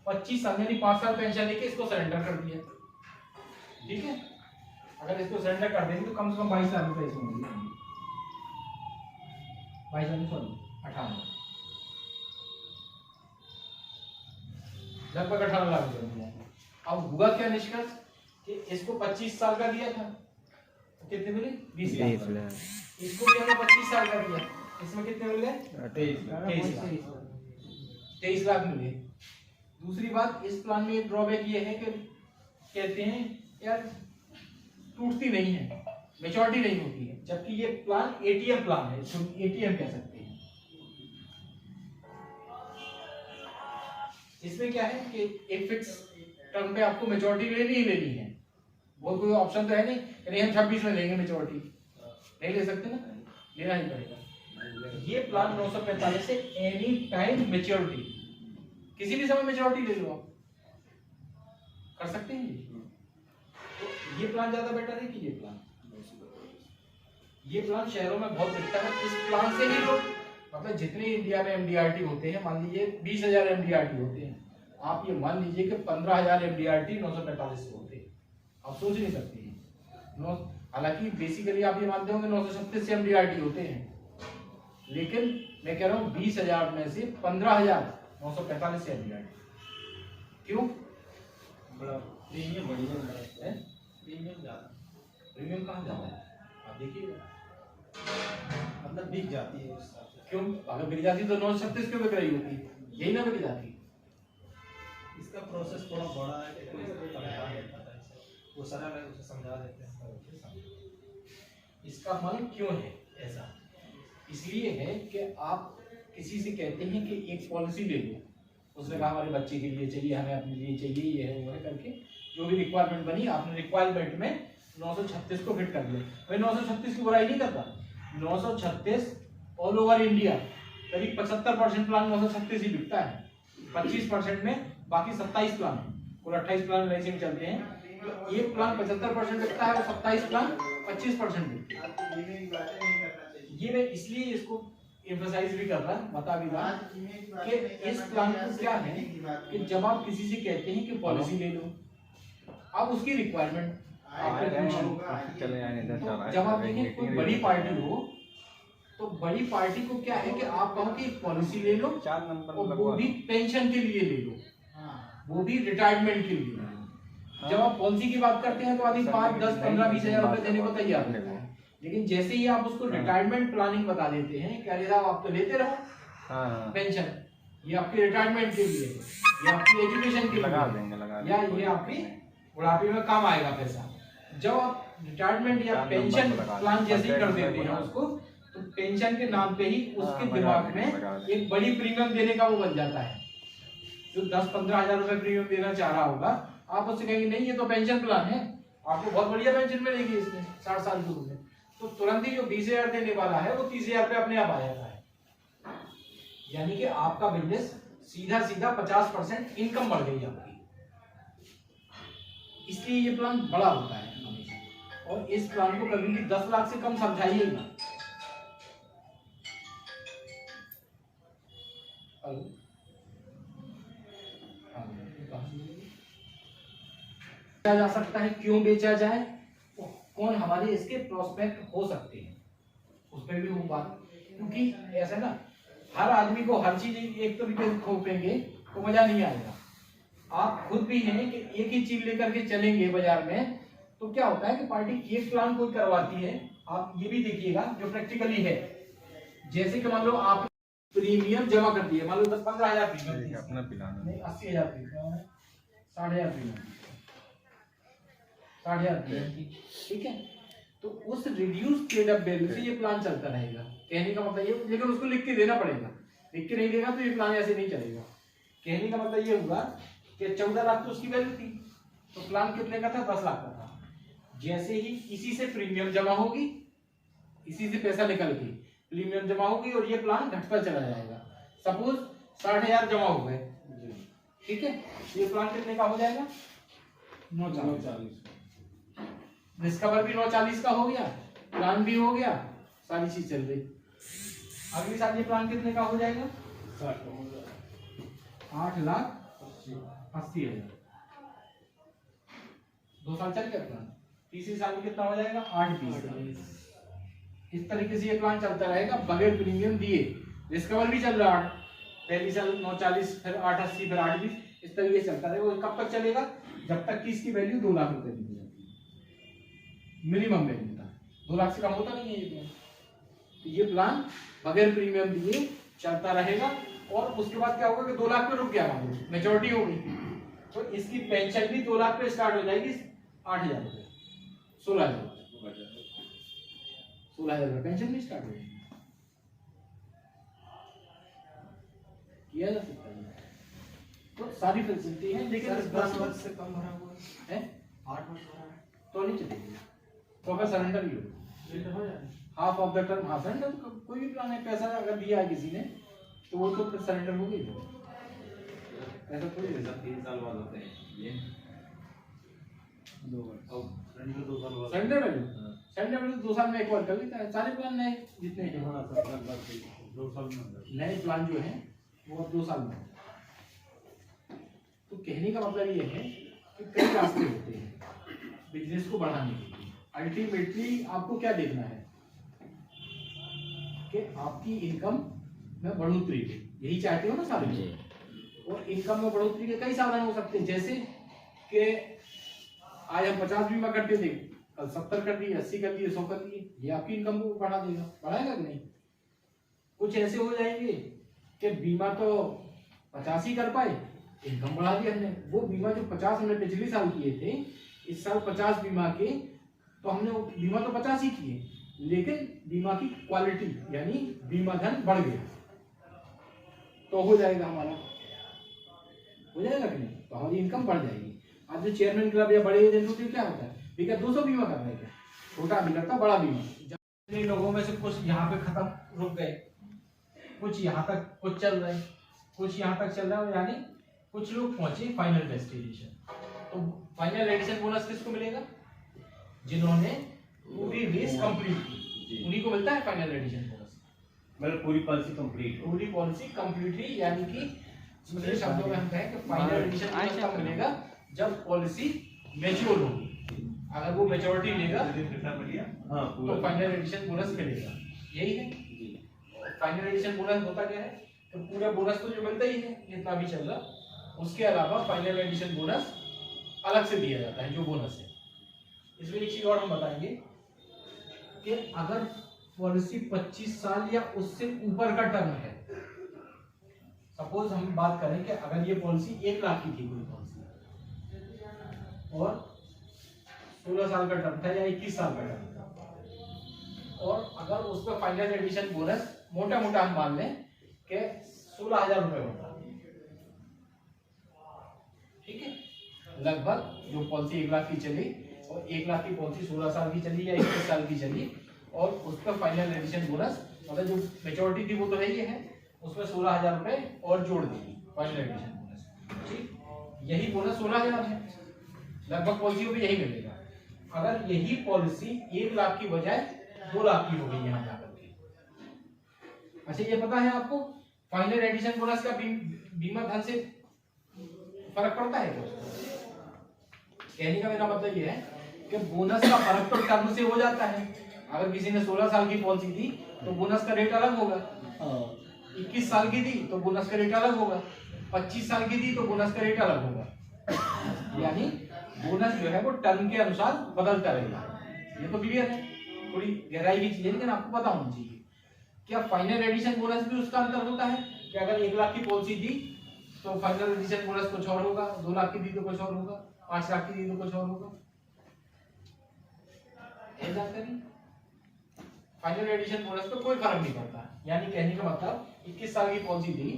25 साल यानी 5 साल पेंशन लेके इसको सरेंडर कर दिया, ठीक है। अगर इसको सरेंडर कर देंगे तो कम से कम 22 लाख रुपए इसमें मिल जाएंगे, 18 लगभग 18 लाख रुपए मिल जाएंगे। अब हुआ क्या निष्कर्ष कि इसको 25 साल का दिया था तो कितने मिले 20 लाख। इसको भी हमने 25 साल का दिया, इसमें कितने मिल गए 23 लाख मिले। दूसरी बात इस प्लान में एक ड्रॉबैक ये है कि कहते हैं यार टूटती नहीं है, मेच्योरिटी नहीं होती है, जबकि ये प्लान एटीएम प्लान है, इसको एटीएम कह सकते हैं। इसमें क्या है कि एक फिक्स टर्म पे आपको मेच्योरिटी लेनी ही लेनी है, बहुत कोई ऑप्शन तो है नहीं हम 26 में लेंगे मेच्योरिटी, नहीं ले सकते ना, लेना ही पड़ेगा। ये प्लान 945 से एनी टाइम मेच्योरिटी, किसी भी समय मेच्योरिटी ले लो आप, कर सकते हैं। तो ये प्लान ज्यादा बेटर है कि ये प्लान शहरों में बहुत बिकता है। इस प्लान से ही लोग मतलब जितने इंडिया में एमडीआरटी होते हैं, मान लीजिए 20,000 एमडीआरटी होते हैं, आप ये मान लीजिए कि 15,000 एमडीआरटी 945 से होते हैं, आप सोच नहीं सकते हैं। हालांकि बेसिकली आप ये मानते होंगे 936 से एमडीआरटी होते हैं, लेकिन मैं कह रहा हूँ 20,000 में से 15,945 से एमडीआरटी। क्यों? प्रीमियम प्रीमियम कहाँ जाता है आप देखिएगा, मतलब बिक जाती है। क्यों? अगर बिक जाती तो 936 क्यों बिक रही होती, यही ना बिक जाती। इसका प्रोसेस थोड़ा बड़ा है कि कोई समझा नहीं पाता है, वो सरल है, उसे समझा देते हैं। इसका मन क्यों है ऐसा इसलिए है कि आप किसी से कहते हैं कि एक पॉलिसी ले लो, उसने कहा हमारे बच्चे के लिए चाहिए, हमें अपने लिए चाहिए, ये है वो है करके जो भी रिक्वायरमेंट बनी, आपने रिक्वायरमेंट में 936 को फिट कर दिया। भाई 936 की बुराई नहीं करता, 936 ऑल ओवर इंडिया करीब 75% प्लान 936 ही बिकता है, 25% में बाकी 27 प्लान, कुल 28 प्लान लाइसेंस चलते हैं, तो एक प्लान 75% बिकता है और 27 प्लान 25% बिकता है। ये मैं इसलिए इसको एम्फसाइज भी कर रहा, बता भी रहा कि इस प्लान को क्या है कि जब आप किसी से कहते हैं कि पॉलिसी ले लो, अब उसकी रिक्वायरमेंट जब आप देखें कोई बड़ी पार्टी हो तो बड़ी पार्टी को क्या है कि आप कहो कि एक पॉलिसी ले लो, और वो भी पेंशन के लिए ले लो, वो भी रिटायरमेंट के लिए। जब आप पॉलिसी की बात करते हैं तो आदमी 5, 10, 15, 20 हजार रुपए देने को तैयार है, लेकिन जैसे ही आप उसको रिटायरमेंट प्लानिंग बता देते हैं कि अरे साहब आप तो लेते रहो पेंशन, ये आपकी रिटायरमेंट के लिए, ये आपकी एजुकेशन के लिए, या ये आपकी बुढ़ापे में काम आएगा पैसा। जब आप रिटायरमेंट या पेंशन प्लान जैसे ही कर देते हैं उसको, तो पेंशन के नाम पे ही उसके दिमाग में एक बड़ी प्रीमियम देने का वो बन जाता है। जो 10-15 हजार रुपए प्रीमियम देना चाह रहा होगा, आप उससे कहेंगे नहीं ये तो पेंशन प्लान है, आपको बहुत बढ़िया पेंशन मिलेगी इसमें 60 साल की उम्र में, तो तुरंत ही जो 20,000 देने वाला है वो 30,000 पे अपने आप आ जाता है। यानी कि आपका बिजनेस सीधा 50% इनकम बढ़ गई आपकी। इसलिए ये प्लान बड़ा होता है हमेशा, और इस प्लान को कभी भी 10 लाख से कम समझाइएगा। बेचा जा सकता है, क्यों बेचा जाए, कौन हमारे इसके प्रोस्पेक्ट हो सकते हैं, उस पर भी वो बात, क्योंकि ऐसा ना हर आदमी को हर चीज एक तरीके से थोपेंगे तो मजा नहीं आएगा। आप खुद भी हैं कि एक ही चीज लेकर के चलेंगे बाजार में, तो क्या होता है कि पार्टी एक प्लान कोई करवाती है, आप ये भी देखिएगा जो प्रैक्टिकली है, जैसे कि मान लो आप प्रीमियम जमा कर दिए, मान लो 10-15 हजार प्रीमियम अपना पिलाना नहीं, 80,000 प्रीमियम है, 60,000 प्रीमियम, 60,000 प्रीमियम, ठीक है। तो उस रिड्यूस पेड अप वैल्यू से ये प्लान चलता रहेगा। कहने का मतलब ये, लेकिन उसको लिख के देना पड़ेगा, लिख के नहीं देगा तो ये प्लान ऐसे नहीं चलेगा। कहने का मतलब ये हुआ कि 14 लाख तो उसकी वैल्यू थी, तो प्लान कितने का था, 10 लाख का था। जैसे ही इसी से प्रीमियम जमा होगी, इसी से पैसा निकल के प्रीमियम जमा होगी और ये प्लान घटता चला जाएगा। सपोज 60,000 जमा हो गए, ठीक है, ये प्लान कितने का हो जाएगा, 940। डिस्कवर भी 940 का हो गया, प्लान भी हो गया, सारी चीज चल रही। अगले साल ये प्लान कितने का हो जाएगा, 8,80,000। 2 साल चल गया प्लान, तीसरे साल में कितना हो जाएगा, 8,20,000। इस तरीके से ये प्लान चलता रहेगा बगैर प्रीमियम दिए। डिस्कवर भी चल रहा है, पहली साल 940, फिर 8,80, फिर 8,20, इस तरीके से चलता रहेगा। कब तक चलेगा, जब तक कि इसकी वैल्यू 2 लाख रुपए की हो जाती है, मिनिमम वैल्यू था, 2 लाख से कम होता नहीं है ये प्लान। तो ये प्लान बगैर प्रीमियम दिए चलता रहेगा, और उसके बाद क्या होगा कि 2 लाख पे रुक गया, मेच्योरिटी हो गई, तो इसकी पेंशन भी 2 लाख पे स्टार्ट हो जाएगी, 8,000 रुपए, 16,000 पेंशन भी स्टार्ट हो जाएगी। किया जा सकता है, तो सारी फैसिलिटी है, लेकिन 10 वर्ष से कम भरा हुआ है, 8 वर्ष तो नहीं चलेगी, तो अगर सरेंडर ही हो जाए half of the term, half surrender, कोई भी प्लान है, पैसा अगर दिया है किसी ने तो वो तो सरेंडर हो गई, ऐसा थोड़ी 3 साल बाद होते हैं ये 2 वर्ष सरेंडर वैल्यू, सरेंडर वैल्यू 2 साल में एक बार कर लेता है। सारे प्लान नए जितने हैं 2 साल में, नए प्लान जो है वो 2 साल में। तो कहने का मतलब ये है कि कई रास्ते होते हैं बिजनेस को बढ़ाने के लिए। अल्टीमेटली आपको क्या देखना है कि आपकी इनकम में बढ़ोतरी, यही चाहते हो ना सारे, और इनकम में बढ़ोतरी के कई साधन हो सकते हैं, जैसे कि आज हम 50 बीमा करते थे, कल 70 कर दिए, 80 कर दिए, 100 कर दिए, ये आपकी इनकम को बढ़ा देगा, बढ़ाएगा कि नहीं। कुछ ऐसे हो जाएंगे कि बीमा तो 50 ही कर पाए, इनकम बढ़ा दी हमने, वो बीमा जो 50 हमने पिछले साल किए थे, इस साल 50 बीमा के, तो हमने बीमा तो 50 ही किए, लेकिन बीमा की क्वालिटी यानी बीमा धन बढ़ गया तो हो जाएगा हमारा, हो जाएगा कि नहीं? तो हमारी इनकम बढ़ जाएगी। आज जो चेयरमैन क्लब या बड़े एजेंट होते हैं क्या होता है, ठीक है 200 बीमा कर रहे हैं, क्या छोटा भी करता बड़ा बीमा। जिन लोगों में से कुछ यहाँ पे खत्म रुक गए, कुछ यहाँ तक कुछ चल रहे, कुछ यहाँ तक चल रहा है, यानी कुछ लोग पहुंचे फाइनल डेस्टिनेशन। तो फाइनल एडिशन बोनस किसको मिलेगा? जिन्होंने पूरी रेस कंप्लीट की उन्हीं को मिलता है फाइनल एडिशन बोनस। मतलब पूरी पॉलिसी कंप्लीट, पूरी पॉलिसी कंप्लीट हुई, यानी कि दूसरे शब्दों में हम कहें कि फाइनल एडिशन बोनस तब मिलेगा जब पॉलिसी मैच्योर होगी। अगर वो मैच्योरिटी लेगा तो फाइनल एडिशन बोनस मिलेगा। यही है फाइनल एडिशन बोनस। होता क्या है तो पूरा बोनस तो जो मिलता ही है जितना भी चल रहा, उसके अलावा फाइनल एडिशन बोनस अलग से दिया जाता है जो बोनस है। इसमें एक चीज और हम बताएंगे कि अगर पॉलिसी 25 साल या उससे ऊपर का टर्म है, सपोज हम बात करें कि अगर ये पॉलिसी 1 लाख की थी कोई पॉलिसी और 16 साल का टर्म था या 21 साल का टर्म था, और अगर उस पर फाइनल एडिशन बोनस मोटा मोटा हम मान लें कि 16,000 रुपए होता, ठीक है, लगभग जो पॉलिसी 1 लाख की चली और 1 लाख की पॉलिसी 16 साल की चली या 21 साल की चली, और उसका फाइनल एडिशन बोनस मतलब जो मेच्योरिटी थी वो तो है ही है, उसमें 16,000 रुपए और जोड़ देगी फाइनल एडिशन बोनस। ठीक, यही बोनस 16,000 है, लगभग पॉलिसियों पे यही मिलेगा। अगर यही पॉलिसी 1 लाख की बजाय 2 लाख की हो गई यहाँ जाकर के, अच्छा ये पता है आपको फाइनल एडिशन बोनस का बीमा धन से फर्क पड़ता है क्या? कहने का मेरा मतलब ये है कि बोनस का फर्क तो टर्म से हो जाता है। अगर किसी ने 16 साल की पॉलिसी थी तो बोनस का रेट अलग होगा, 21 साल की थी तो बोनस का रेट अलग होगा, 25 साल की थी तो बोनस का रेट अलग होगा। यानी बोनस जो है वो टर्म के अनुसार बदलता रहेगा। ये तो क्लियर है, थोड़ी गहराई की चीज है लेकिन आपको पता होना चाहिए। क्या फाइनल एडिशन बोनस भी उसका अंतर होता है कि अगर 1 लाख की पॉलिसी दी तो फाइनल एडिशन बोनस कुछ और होगा, 2 लाख की दी तो कुछ और होगा, 5 लाख की दी तो कुछ और होगा। ये जानकारी फाइनल एडिशन बोनस पे कोई फर्क नहीं पड़ता। यानी कहने का मतलब 21 साल की पॉलिसी दी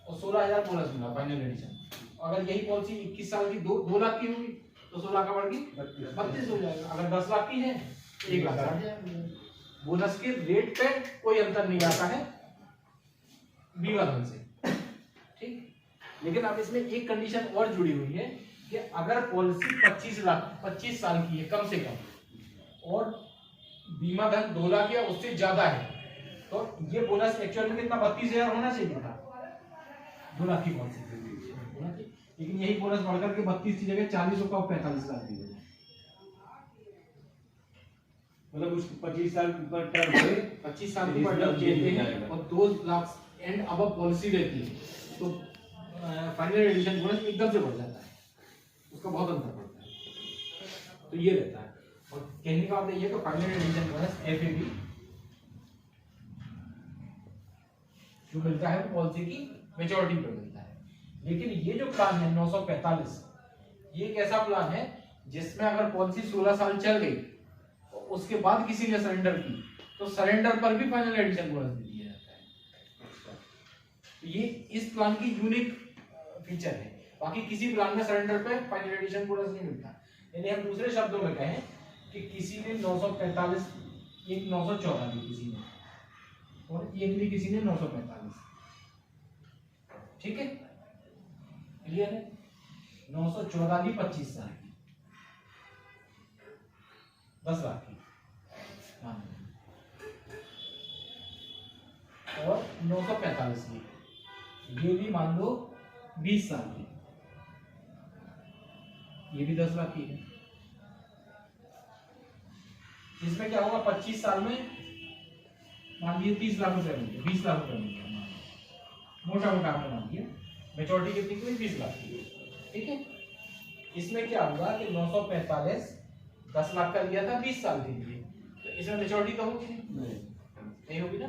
और 16,000 बोनस मिला फाइनल एडिशन, अगर यही पॉलिसी 21 साल की 2 लाख की होगी तो 16 का बढ़ के 32 हो जाएगा। अगर 10 लाख की है तो 1 लाख बढ़ जाएगा। बोनस के रेट पे कोई अंतर नहीं आता है बीमा धन से, ठीक। लेकिन अब इसमें एक कंडीशन और जुड़ी हुई है कि अगर पॉलिसी 25 साल की है कम से कम और बीमा धन 2 लाख या उससे ज्यादा है तो ये बोनस एक्चुअल में कितना 32,000 होना चाहिए था 2 लाख की पॉलिसी, लेकिन यही बोनस बढ़कर के 32 की जगह 40 का 45 लाख दी है। मतलब उस 25 साल पर टर्म है, 25 साल के ऊपर टर्म देते हैं और 2 लाख एंड अब पॉलिसी रहती है तो फाइनल एडिशन बोनस एकदम से बढ़ जाता है, उसका बहुत अंतर पड़ता है। तो ये रहता है और कहने का मतलब ये तो फाइनल एडिशन बोनस एफएबी जो मिलता है वो पॉलिसी की मेच्योरिटी पर मिलता है। लेकिन ये जो प्लान है 945 ये एक ऐसा प्लान है जिसमें अगर पॉलिसी 16 साल चल गई तो उसके बाद किसी ने सरेंडर की तो सरेंडर पर भी फाइनल एडिशन बोनस दिया जाता है। तो ये इस प्लान की यूनिक फीचर है, बाकी किसी प्लान में सरेंडर पे फाइनल एडिशन बोनस नहीं मिलता। यानी हम दूसरे शब्दों में कहें कि किसी ने 945 एक 914 दी किसी ने और एक भी किसी ने 945, ठीक है, क्लियर है। 914 दी 25 साल की 10 लाख की और 945 की ये भी मान लो 20 साल की, ये भी 10 लाख की है। इसमें क्या होगा 25 साल में मान लीजिए 30 लाख रुपए मिले, 20 लाख रुपए मिले, मोटा मोटा आपने मान लिया। मेच्योरिटी कितनी की 20 लाख की, ठीक है। इसमें क्या होगा कि 945 10 लाख का लिया था 20 साल के लिए, तो इसमें मेच्योरिटी तो होगी नहीं होगी ना।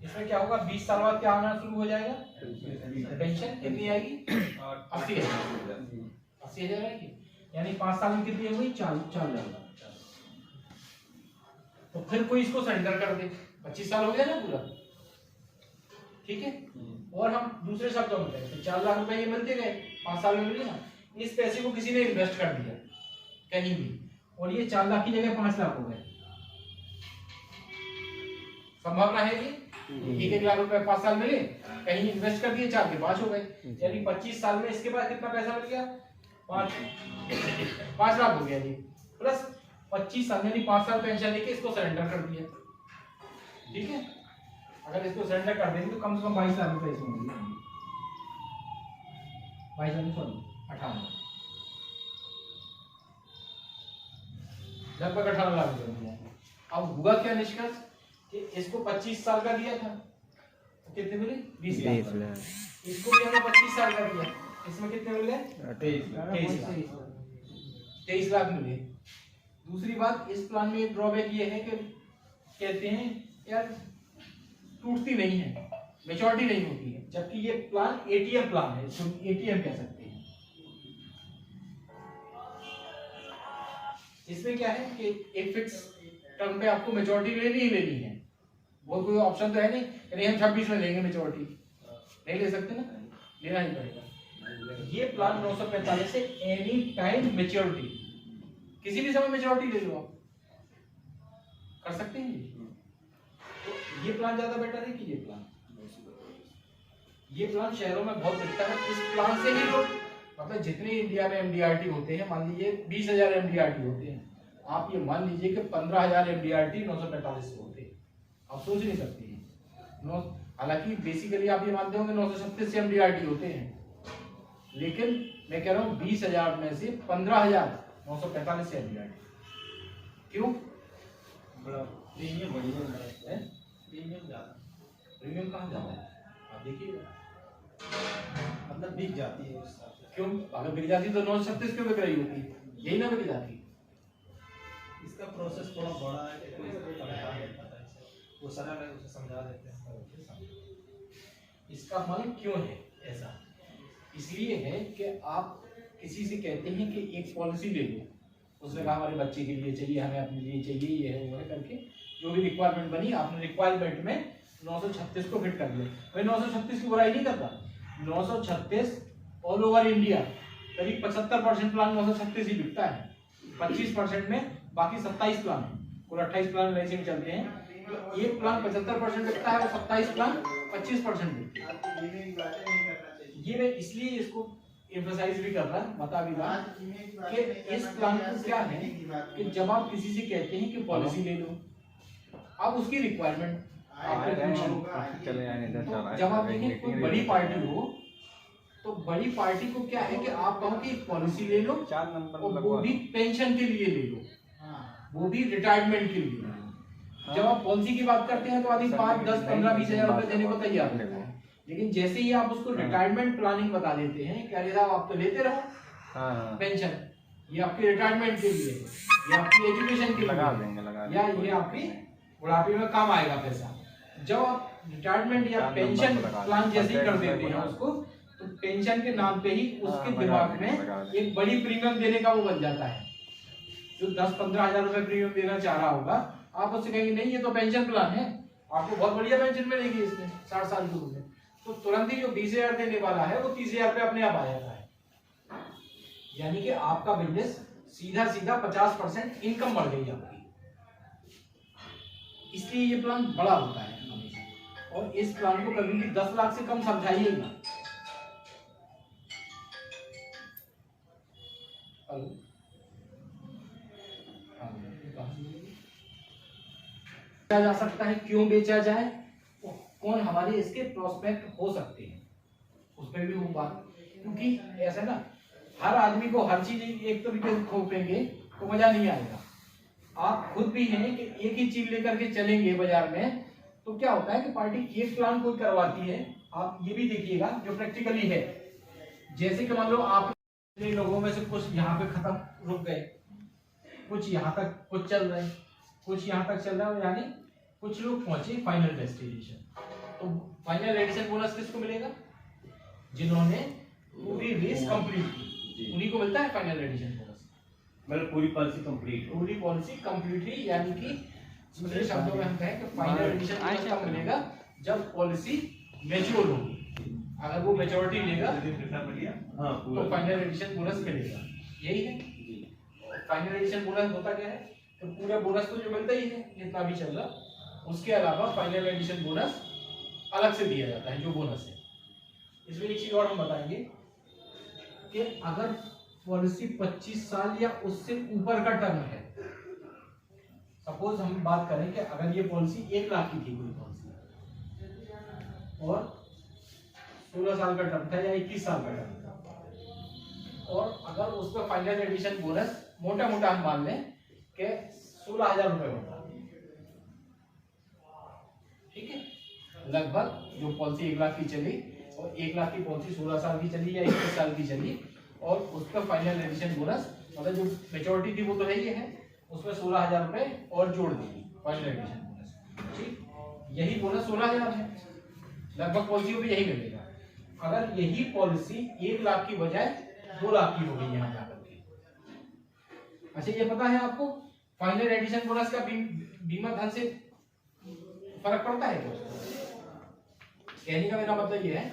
इसमें क्या होगा 20 साल बाद क्या आना शुरू हो जाएगा, पेंशन कितनी आएगी 80,000 आएगी। यानी 5 साल में कितनी होगी 4,000। तो फिर कोई इसको सरेंडर कर दे, 25 साल हो गया ना पूरा, ठीक है। और हम दूसरे शब्दों में कहें तो 4 लाख रुपए ये मिलते गए, 5 साल में मिले ना, इस पैसे को किसी ने इन्वेस्ट कर दिया कहीं भी, और ये 4 लाख की जगह 5 लाख हो गए, संभावना है ये 1 लाख रुपए 5 साल मिले, कहीं इन्वेस्ट कर दिए 4 के 5 हो गए, यानी 25 साल में इसके पास कितना पैसा मिल गया, 5 लाख हो गया जी, प्लस 25 साल यानी 5 साल पेंशन लेके इसको सरेंडर कर दिया, ठीक है। अगर इसको सरेंडर कर देंगे तो कम से कम 22 लाख रुपए इसमें मिलेंगे, 18 लगभग 18 लाख रुपए मिले। अब हुआ क्या निष्कर्ष कि इसको 25 साल का दिया था तो कितने मिले, 20 लाख। इसको भी हमने 25 साल का दिया, इसमें कितने मिले, 23 लाख मिले। दूसरी बात, इस प्लान में एक ड्रॉबैक ये है कि कहते हैं यार टूटती नहीं है, मैच्योरिटी नहीं होती है, जबकि ये प्लान एटीएम प्लान है, इसको एटीएम कह सकते हैं। इसमें क्या है कि एक फिक्स टर्म पे आपको मैच्योरिटी लेनी ही लेनी है, वो कोई ऑप्शन तो है नहीं हम 26 में लेंगे मैच्योरिटी, नहीं ले सकते ना, लेना ही पड़ेगा। ये प्लान 945 से एनी टाइम मैच्योरिटी, किसी भी समय मैच्योरिटी ले लो, आप कर सकते हैं। तो ये प्लान ज्यादा बेटर है कि ये प्लान, ये प्लान शहरों में बहुत दिखता है। इस प्लान से ही लोग, मतलब जितने इंडिया में एमडीआरटी होते हैं, मान लीजिए 20,000 एमडीआरटी होते हैं, आप ये मान लीजिए कि 15,000 एमडीआरटी 945 से होते हैं, आप सोच नहीं सकते हैं। हालांकि बेसिकली आप ये मानते होंगे 936 से एमडीआरटी होते हैं, लेकिन मैं कह रहा हूँ 20,000 में से 15,945 से एमडीआरटी। क्यों? प्रीमियम कहाँ जाता है आप देखिए, मतलब बिक जाती है। क्यों? अगर बिक जाती तो 936 क्यों बिक रही होती, यही ना बिक जाती। इसका प्रोसेस थोड़ा बड़ा है, वो सरल है, उसे समझा देते हैं। इसका मतलब क्यों है ऐसा? इसलिए है कि आप किसी से कहते हैं कि एक पॉलिसी ले लो, उसने कहा हमारे बच्चे के लिए चाहिए, हमें अपने लिए चाहिए, ये है वो है करके जो भी रिक्वायरमेंट बनी, आपने रिक्वायरमेंट में 936 को फिट कर दिया। भाई 936 की बुराई नहीं करता, 936 ऑल ओवर इंडिया करीब 75% प्लान 936 ही बिकता है, 25% में बाकी 27 प्लान है, कुल 28 प्लान ऐसे में चलते हैं, तो एक प्लान 75% बिकता है और 27 प्लान 25% बिकते हैं। ये मैं इसलिए इसको एम्फसाइज भी कर रहा, बता भी रहा कि इस प्लान को क्या है कि जब आप किसी से कहते हैं कि पॉलिसी ले लो, अब उसकी रिक्वायरमेंट जब आप देखें कोई बड़ी पार्टी हो तो बड़ी पार्टी को क्या है कि आप कहो कि एक पॉलिसी ले लो, और वो भी पेंशन के लिए ले लो, वो भी रिटायरमेंट के लिए। जब आप पॉलिसी की बात करते हैं तो आदमी 5, 10, 15, 20 हजार रुपए देने को तैयार होता है, लेकिन जैसे ही आप उसको रिटायरमेंट प्लानिंग बता देते हैं कि अरे साहब आप तो लेते रहो पेंशन, ये आपके रिटायरमेंट के लिए, ये आपकी एजुकेशन के लिए, या ये आपकी बुढ़ापे में काम आएगा पैसा। जब आप रिटायरमेंट या पेंशन प्लान जैसे ही कर देते हैं उसको, तो पेंशन के नाम पे ही उसके दिमाग में एक बड़ी प्रीमियम देने का वो बन जाता है। जो 10-15 हजार रुपए प्रीमियम देना चाह रहा होगा, आप उससे कहेंगे नहीं ये तो पेंशन प्लान है, आपको बहुत बढ़िया पेंशन मिलेगी इसमें 60 साल की उम्र में, तो तुरंत ही जो 20,000 देने वाला है वो 30,000 पे अपने आप आ जाता है। यानी कि आपका बिजनेस सीधा 50% इनकम बढ़ गई आपकी। इसलिए ये प्लान बड़ा होता है हमेशा, और इस प्लान को कभी भी 10 लाख से कम समझाइएगा। बेचा जा सकता है, क्यों बेचा जाए, कौन हमारे इसके प्रोस्पेक्ट हो सकते हैं, उसमें भी होगा। क्योंकि ऐसा ना हर आदमी को हर चीज एक तरीके से थोपेंगे तो मजा नहीं आएगा। आप खुद भी हैं कि एक ही चीज लेकर के चलेंगे बाजार में, तो क्या होता है कि पार्टी एक प्लान कोई करवाती है, आप ये भी देखिएगा जो प्रैक्टिकली है। जैसे कि मान लो आप लोगों में से कुछ यहाँ पे खत्म रुक गए, कुछ यहाँ तक कुछ चल रहे, कुछ यहाँ तक चल रहा है, यानी कुछ लोग पहुंचे फाइनल डेस्टिनेशन। तो फाइनल एडिशन बोनस किसको मिलेगा? जिन्होंने पूरी रेस कंप्लीट की, उन्हीं को मिलता है फाइनल एडिशन बोनस। मतलब पूरी पॉलिसी कंप्लीट, पूरी पॉलिसी कंप्लीटली, यानी कि दूसरे शब्दों में हम कहें कि फाइनल एडिशन बोनस कब मिलेगा, जब पॉलिसी मैच्योर होगी। अगर वो मैच्योरिटी लेगा तो फाइनल एडिशन बोनस मिलेगा। यही है फाइनल एडिशन बोनस। होता क्या है तो पूरा बोनस तो जो मिलता ही है जितना भी चल रहा, उसके अलावा फाइनल एडिशन बोनस अलग से दिया जाता है जो बोनस है। इसमें एक चीज और हम बताएंगे कि अगर पॉलिसी 25 साल या उससे ऊपर का टर्म है, सपोज हम बात करें कि अगर ये पॉलिसी 1 लाख की थी कोई पॉलिसी और 16 साल का टर्म था या 21 साल का टर्म था, और अगर उसमें फाइनल एडिशन बोनस मोटा मोटा हम मान लें कि 16,000 रुपए होता, ठीक है, लगभग जो पॉलिसी 1 लाख की चली और 1 लाख की पॉलिसी 16 साल की चली या 21 साल की चली, और उसका फाइनल एडिशन बोनस मतलब जो मेच्योरिटी थी वो तो है ही है, उसमें 16,000 रुपए और जोड़ देंगे फाइनल एडिशन बोनस। ठीक, यही बोनस 16,000 है, लगभग पॉलिसियों में यही मिलेगा। अगर यही पॉलिसी 1 लाख की बजाय 2 लाख की हो गई यहाँ जाकर के, अच्छा ये पता है आपको फाइनल एडिशन बोनस का बीमा धन से फर्क पड़ता है क्या? कहने का मेरा मतलब ये है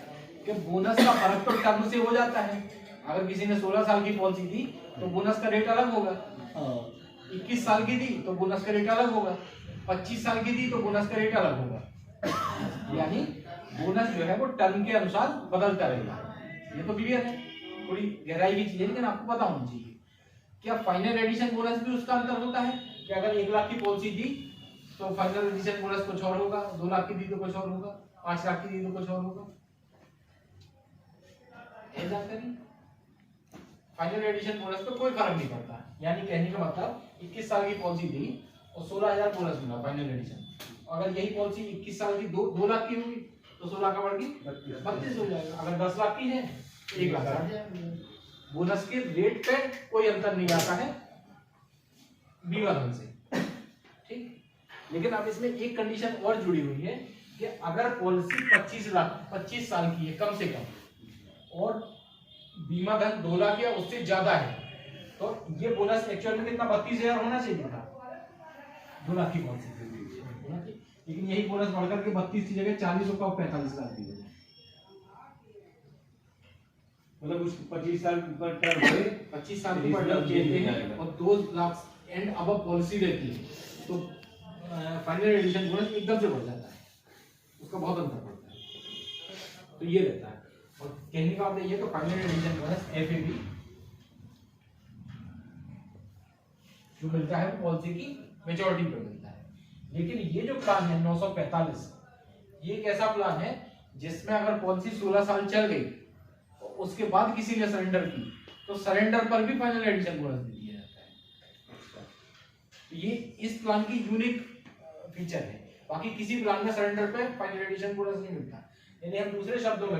कि बोनस का फर्क तो टर्म से हो जाता है। अगर किसी ने 16 साल की पॉलिसी दी तो बोनस का रेट अलग होगा, 21 साल की दी तो बोनस का रेट अलग होगा, 25 साल की दी तो बोनस का रेट अलग होगा। यानी बोनस जो है वो टर्म के अनुसार बदलता रहेगा। ये तो क्लियर है, थोड़ी गहराई की चीज है लेकिन आपको पता होना चाहिए। क्या फाइनल एडिशन बोनस भी उसका अंतर होता है कि अगर 1 लाख की पॉलिसी दी तो फाइनल एडिशन बोनस कुछ और होगा, 2 लाख की दी तो कुछ और होगा, 5 लाख की दी तो कुछ और होगा। जानकारी फाइनल एडिशन बोनस पे कोई फर्क नहीं पड़ता। यानी कहने का मतलब 21 साल की पॉलिसी दी और 16,000 बोनस मिला फाइनल एडिशन, अगर यही पॉलिसी 21 साल की 2 लाख की होगी तो 16 का बढ़ गई 32 हो जाएगा। अगर 10 लाख की है तो 1 लाख आ जाएगा। बोनस के रेट पे कोई अंतर नहीं आता है बीमा धन से, ठीक। लेकिन अब इसमें एक कंडीशन और जुड़ी हुई है कि अगर पॉलिसी 25 साल की है कम से कम और बीमा धन 2 लाख या उससे ज्यादा है, तो ये बोनस एक्चुअल में कितना 32,000 होना चाहिए था 2 लाख की पॉलिसी, लेकिन यही बोनस बढ़कर के 32 की जगह 40 का 45 लाख दी गई। मतलब उस 25 साल पर टर्म है, 25 साल की टर्म देते हैं और 2 लाख एंड अब पॉलिसी रहती है तो फाइनल एडिशन बोनस एकदम से बढ़ जाता है, उसका बहुत अंतर पड़ता है। तो ये रहता है। और कहने का मतलब ये तो फाइनल एडिशन बोनस एफएबी जो मिलता है पॉलिसी की मेच्योरिटी पे मिलता है। लेकिन ये जो प्लान है 945, ये एक ऐसा प्लान है जिसमें अगर पॉलिसी 16 साल चल गई और उसके बाद किसी ने सरेंडर की तो सरेंडर पर भी फाइनल एडिशन बोनस दे दिया जाता है। तो ये इस प्लान की यूनिक फीचर है, बाकी किसी प्लान में सरेंडर पे फाइनल एडिशन बोनस नहीं मिलता। यानी हम दूसरे शब्दों में